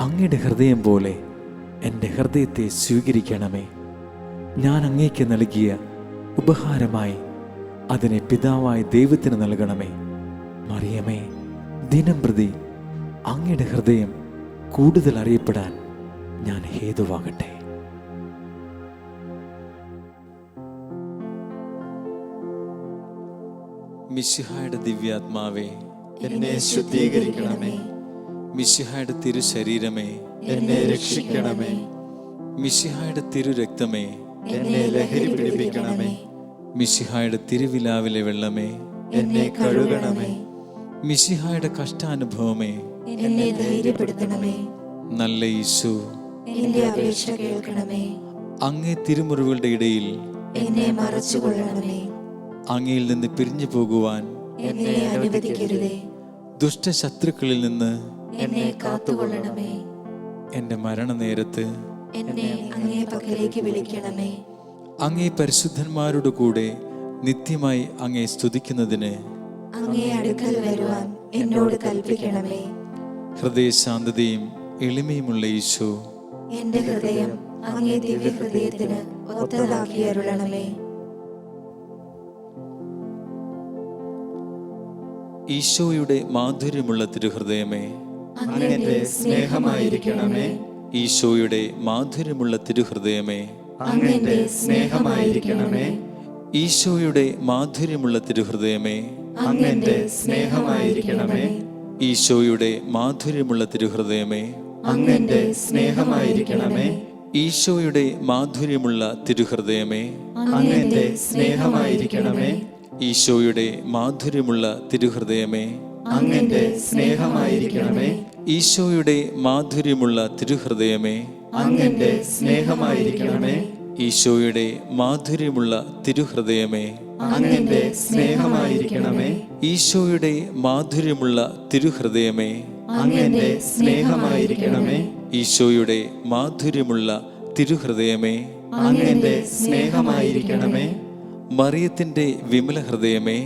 അങ്ങയുടെ ഹൃദയം പോലെ എൻ്റെ ഹൃദയത്തെ സ്വീകരിക്കണമേ. ഞാൻ അങ്ങേക്ക് നൽകിയ ഉപഹാരമായി അതിനെ പിതാവായ ദൈവത്തിന് നൽകണമേ. മറിയമേ, ദിനംപ്രതി അങ്ങയുടെ ഹൃദയം കൂടുതൽ അറിയപ്പെടാൻ ഞാൻ ഹേതുവാകട്ടെ. മിശിഹായുടെ ദിവ്യാത്മാവേ, എന്നെ ശുദ്ധീകരിക്കണമേ. മിശിഹായുടെ തിരുശരീരമേ, എന്നെ രക്ഷിക്കണമേ. മിശിഹായുടെ തിരുരക്തമേ, എന്നെ ലഹരി പിടിപ്പിക്കണമേ. മിശിഹായുടെ തിരുവിലാവിലെ വെള്ളമേ, എന്നെ കഴുകണമേ. മിശിഹായുടെ കഷ്ടാനുഭവമേ, എന്നെ ധൈര്യപ്പെടുത്തണമേ. നല്ല യേശു, എന്റെ അപേക്ഷ കേൾക്കണമേ. അങ്ങേ തിരുമുറിവുകളുടെ ഇടയിൽ എന്നെ മറച്ചുകൊള്ളണമേ. അങ്ങയിൽ നിന്ന് പിരിഞ്ഞു പോകുവാൻ എന്നെ അനുവദിക്കരുതേ. ദുഷ്ടശത്രുക്കളിൽ നിന്ന് എന്നെ കാത്തുകൊള്ളണമേ. എൻ്റെ മരണനേരത്ത് എന്നെ അങ്ങേ പക്കലേക്ക് വിളിക്കണമേ. അങ്ങേ പരിശുദ്ധന്മാരുടെ കൂടെ നിത്യമായി അങ്ങേ സ്തുതിക്കുന്നതിന് അങ്ങേ അടുക്കൽ വരുവാൻ എന്നോട് കൽപ്പിക്കണമേ. ഹൃദയശാന്തതയും എളിമയുമുള്ള ഈശോ, എന്റെ ഹൃദയം അങ്ങേ ദിവ്യ ഹൃദയത്തിന് ഒത്തതാക്കി അരുളണമേ. ഈശോയുടെ മാധുര്യമുള്ള തിരുഹൃദയമേ, അങ്ങയുടെ സ്നേഹമായിരിക്കണമേ. ഈശോയുടെ മാധുര്യമുള്ള തിരുഹൃദയമേ, അങ്ങയുടെ സ്നേഹമായിരിക്കണമേ. ഈശോയുടെ മാധുര്യമുള്ള തിരുഹൃദയമേ, അങ്ങയുടെ സ്നേഹമായിരിക്കണമേ. ഈശോയുടെ മാധുര്യമുള്ള തിരുഹൃദയമേ, അങ്ങയുടെ സ്നേഹമായിരിക്കണമേ. ഈശോയുടെ മാധുര്യമുള്ള തിരുഹൃദയമേ, അങ്ങയുടെ സ്നേഹമായിരിക്കണമേ. ഈശോയുടെ മാധുര്യമുള്ള തിരുഹൃദയമേ, അങ്ങയുടെ സ്നേഹമായിരിക്കണമേ. ഈശോയുടെ മാധുര്യമുള്ള തിരുഹൃദയമേ, അങ്ങയുടെ സ്നേഹമായിരിക്കണമേ. ഈശോയുടെ മാധുര്യമുള്ള തിരുഹൃദയമേ, അങ്ങയുടെ സ്നേഹമായിരിക്കണമേ. ഈശോയുടെ മാധുര്യമുള്ള തിരുഹൃദയമേ, അങ്ങയുടെ സ്നേഹമായിരിക്കണമേ. ഈശോയുടെ മാധുര്യമുള്ള തിരുഹൃദയമേ, അങ്ങയുടെ സ്നേഹമായിരിക്കണമേ. മറിയത്തിന്റെ വിമല ഹൃദയമേ,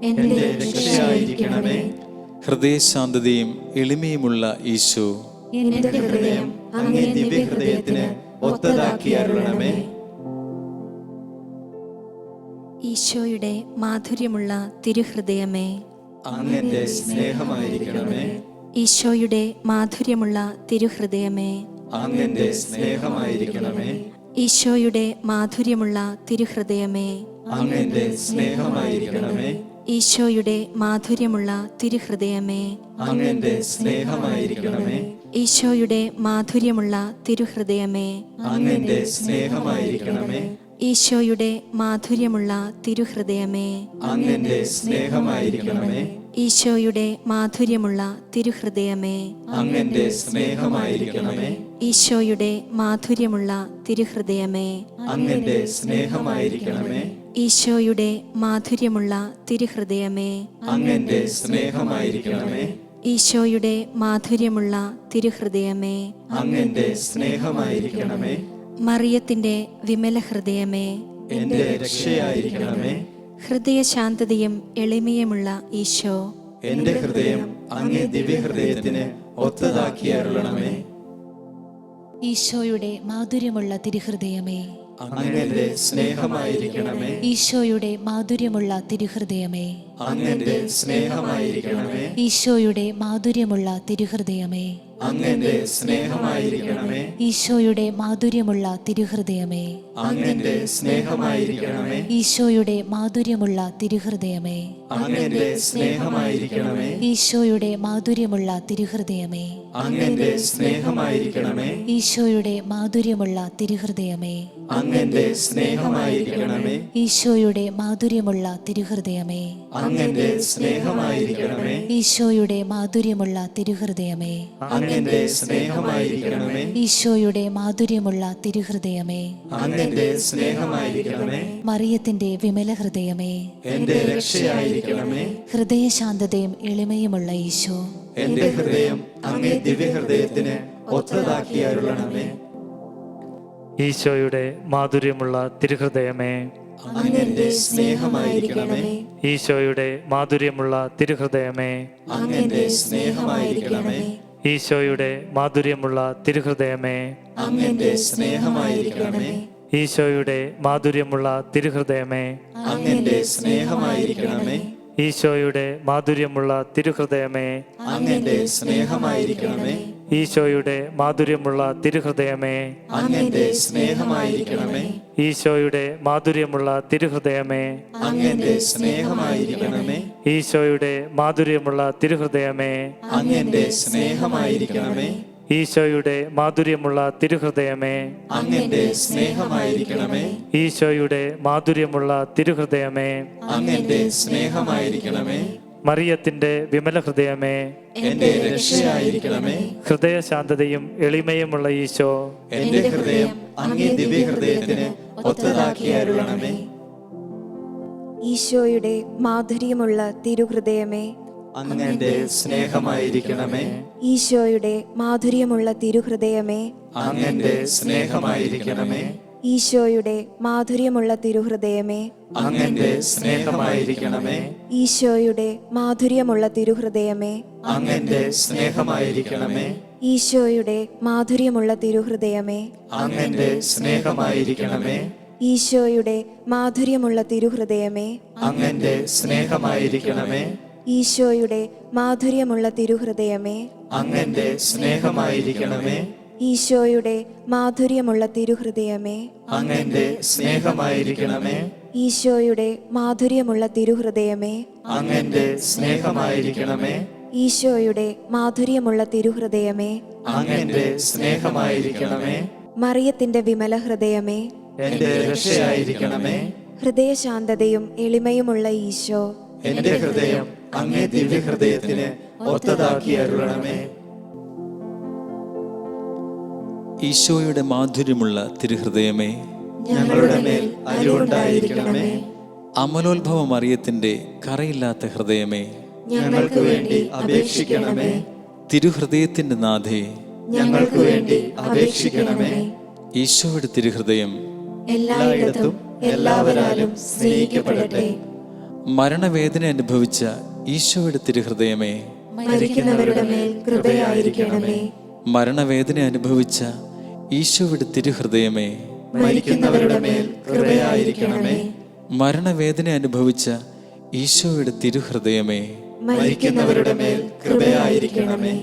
എന്റെ രക്ഷയായിരിക്കണമേ. ഹൃദയശാന്തതയും എളിമയുമുള്ള ഈശോ, എന്റെ ഹൃദയം അങ്ങേ ദിവ്യ ഹൃദയത്തിന് ഒത്തതാക്കി അരുളണമേ. ഈശോയുടെ മാധുര്യമുള്ള തിരുഹൃദയമേ, അങ്ങന്റെ സ്നേഹമായിരിക്കണമേ. ഈശോയുടെ മാധുര്യമുള്ള തിരുഹൃദയമേ, അങ്ങന്റെ സ്നേഹമായിരിക്കണമേ. ഈശോയുടെ മാധുര്യമുള്ള തിരുഹൃദയമേ, അങ്ങന്റെ സ്നേഹമായിരിക്കണമേ. ഈശോയുടെ മാധുര്യമുള്ള തിരുഹൃദയമേ, അങ്ങന്റെ സ്നേഹമായിരിക്കണമേ. ഈശോയുടെ മാധുര്യമുള്ള തിരുഹൃദയമേ, അങ്ങന്റെ സ്നേഹമായിരിക്കണമേ. ഈശോയുടെ മാധുര്യമുള്ള തിരുഹൃദയമേ, അങ്ങന്റെ സ്നേഹമായിരിക്കണമേ. ഈശോയുടെ മാധുര്യമുള്ള തിരുഹൃദയമേ, അങ്ങന്റെ സ്നേഹമായിരിക്കണമേ. ഈശോയുടെ മാധുര്യമുള്ള തിരുഹൃദയമേ, അങ്ങന്റെ സ്നേഹമായിരിക്കണമേ. ഈശോയുടെ മാധുര്യമുള്ള തിരുഹൃദയമേ, അങ്ങന്റെ സ്നേഹമായിരിക്കണമേ. ഈശോയുടെ മാധുര്യമുള്ള തിരുഹൃദയമേ, അങ്ങന്റെ സ്നേഹമായിരിക്കണമേ. മറിയത്തിന്റെ വിമല ഹൃദയമേ, എന്റെ രക്ഷയായിരിക്കണമേ. ഹൃദയശാന്തതയും എളിമയുമുള്ള ഈശോ, എന്റെ ഹൃദയം അങ്ങേ ദിവ്യ ഹൃദയത്തിന് ഒത്തതാക്കി അരുളണമേ. ഈശോയുടെ മാധുര്യമുള്ള തിരുഹൃദയമേ, അങ്ങന്റെ സ്നേഹമായിരിക്കണമേ. ഈശോയുടെ മാധുര്യമുള്ള തിരുഹൃദയമേ, അങ്ങന്റെ സ്നേഹമായിരിക്കണമേ. ഈശോയുടെ മാധുര്യമുള്ള തിരുഹൃദയമേ, അങ്ങന്റെ സ്നേഹമായിരിക്കണമേ. ഈശോയുടെ മാധുര്യമുള്ള തിരുഹൃദയമേ, അങ്ങന്റെ സ്നേഹമായിരിക്കണമേ. ഈശോയുടെ മാധുര്യമുള്ള തിരുഹൃദയമേ, അങ്ങന്റെ സ്നേഹമായിരിക്കണമേ. ഈശോയുടെ മാധുര്യമുള്ള തിരുഹൃദയമേ, അങ്ങന്റെ സ്നേഹമായിരിക്കണമേ. ഈശോയുടെ മാധുര്യമുള്ള തിരുഹൃദയമേ, അങ്ങന്റെ സ്നേഹമായിരിക്കണമേ. ഈശോയുടെ മാധുര്യമുള്ള തിരുഹൃദയമേ, അങ്ങന്റെ സ്നേഹമായിരിക്കണമേ. ഈശോയുടെ മാധുര്യമുള്ള തിരുഹൃദയമേ, അങ്ങന്റെ സ്നേഹമായിരിക്കണമേ. ഈശോയുടെ മാധുര്യമുള്ള തിരുഹൃദയമേ, അങ്ങന്റെ സ്നേഹമായിരിക്കണമേ. മറിയത്തിന്റെ വിമല ഹൃദയമേ, എന്റെ രക്ഷയായിരിക്കണമേ. ഹൃദയശാന്തതയും എളിമയുമുള്ള ഈശോ, എന്റെ ഹൃദയം അങ്ങേ ദിവ്യഹൃദയത്തിന് ഒത്തതാക്കി അരുളണമേ. ഈശോയുടെ മാധുര്യമുള്ള തിരുഹൃദയമേ, അങ്ങന്റെ സ്നേഹമായിരിക്കണമേ. ഈശോയുടെ മാധുര്യമുള്ള തിരുഹൃദയമേ, അങ്ങന്റെ സ്നേഹമായിരിക്കണമേ. ഈശോയുടെ മാധുര്യമുള്ള തിരുഹൃദയമേ, അങ്ങന്റെ സ്നേഹമായിരിക്കണമേ. ഈശോയുടെ മാധുര്യമുള്ള തിരുഹൃദയമേ, അങ്ങന്റെ സ്നേഹമായിരിക്കണമേ. ഈശോയുടെ മാധുര്യമുള്ള തിരുഹൃദയമേ, അങ്ങന്റെ സ്നേഹമായിരിക്കണമേ. ഈശോയുടെ മാധുര്യമുള്ള തിരുഹൃദയമേ, അങ്ങന്റെ സ്നേഹമായിരിക്കണമേ. ഈശോയുടെ മാധുര്യമുള്ള തിരുഹൃദയമേ, അങ്ങന്റെ സ്നേഹമായിരിക്കണമേ. ഈശോയുടെ മാധുര്യമുള്ള തിരുഹൃദയമേ, അങ്ങന്റെ സ്നേഹമായിരിക്കണമേ. ഈശോയുടെ മാധുര്യമുള്ള തിരുഹൃദയമേ, അങ്ങന്റെ സ്നേഹമായിരിക്കണമേ. ഈശോയുടെ മാധുര്യമുള്ള തിരുഹൃദയമേ, അങ്ങന്റെ സ്നേഹമായിരിക്കണമേ. മറിയത്തിന്റെ വിമല ഹൃദയമേ, എന്റെ രക്ഷയായിരിക്കണമേ. ഹൃദയശാന്തതയും എളിമയുമുള്ള ഈശോ, എന്റെ ഹൃദയം അങ്ങേ ദിവ്യഹൃദയത്തിന് ഒത്തതാക്കി അരുളണമേ. ഈശോയുടെ മാധുര്യമുള്ള തിരുഹൃദയമേ, അങ്ങന്റെ സ്നേഹമായിരിക്കണമേ. ഈശോയുടെ മാധുര്യമുള്ള തിരുഹൃദയമേ, അങ്ങന്റെ സ്നേഹമായിരിക്കണമേ. ഈശോയുടെ മാധുര്യമുള്ള തിരുഹൃദയമേ, അങ്ങന്റെ സ്നേഹമായിരിക്കണമേ. ഈശോയുടെ മാധുര്യമുള്ള തിരുഹൃദയമേ, അങ്ങന്റെ സ്നേഹമായിരിക്കണമേ. ഈശോയുടെ മാധുര്യമുള്ള തിരുഹൃദയമേ, അങ്ങന്റെ സ്നേഹമായിരിക്കണമേ. ഈശോയുടെ മാധുര്യമുള്ള തിരുഹൃദയമേ, അങ്ങന്റെ സ്നേഹമായിരിക്കണമേ. ഈശോയുടെ മാധുര്യമുള്ള തിരുഹൃദയമേ, അങ്ങന്റെ സ്നേഹമായിരിക്കണമേ. ഈശോയുടെ മാധുര്യമുള്ള തിരുഹൃദയമേ, അങ്ങന്റെ സ്നേഹമായിരിക്കണമേ. ഈശോയുടെ മാധുര്യമുള്ള തിരുഹൃദയമേ, അങ്ങന്റെ സ്നേഹമായിരിക്കണമേ. ഈശോയുടെ മാധുര്യമുള്ള തിരുഹൃദയമേ, അങ്ങന്റെ സ്നേഹമായിരിക്കണമേ. മറിയത്തിന്റെ വിമല ഹൃദയമേ, എന്റെ രക്ഷയായിരിക്കണമേ. ഹൃദയശാന്തതയും എളിമയുമുള്ള ഈശോ, എന്റെ ഹൃദയം അങ്ങേ ദിവ്യഹൃദയത്തിന് ഒത്തതാക്കി അരുളണമേ. ഈശോയുടെ മാധുര്യമുള്ള തിരുഹൃദയമേ, ഞങ്ങളുടെ മേൽ അരുളുണ്ടായിരിക്കണമേ. അമലോത്ഭവ മറിയത്തിന്റെ കറയില്ലാത്ത ഹൃദയമേ, ഞങ്ങൾക്ക് വേണ്ടി അപേക്ഷിക്കണമേ. തിരുഹൃദയത്തിന്റെ നാഥേ, ഞങ്ങൾക്ക് വേണ്ടി അപേക്ഷിക്കണമേ. ഈശോയുടെ തിരുഹൃദയം എല്ലായിടത്തും എല്ലാവരാലും സ്നേഹിക്കപ്പെടട്ടെ. മരണവേദന അനുഭവിച്ച ഈശോയുടെ തിരുഹൃദയമേ, മരിക്കുന്നവരുടെ മേൽ കൃപയായിരിക്കണമേ. മരണവേദന അനുഭവിച്ച ഈശോയുടെ തിരുഹൃദയമേ, മരിക്കുന്നവരുടെ മേൽ കൃപയായിരിക്കണമേ. മരണവേദന അനുഭവിച്ച ഈശോയുടെ തിരുഹൃദയമേ, മരിക്കുന്നവരുടെ മേൽ കൃപയായിരിക്കണമേ.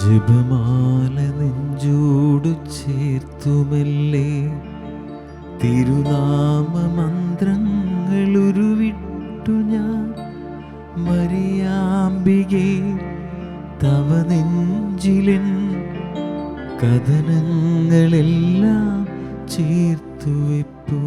ജപമാല നെഞ്ചോടു ചേർത്തുമല്ലേ തിരുനാമമന്ത്രങ്ങൾ ഉരുവിട്ടു ഞാൻ മരിയാമ്പികേ തവ നെഞ്ചിലൻ കഥനങ്ങളെല്ലാം ചേർത്തു വെപ്പൂ.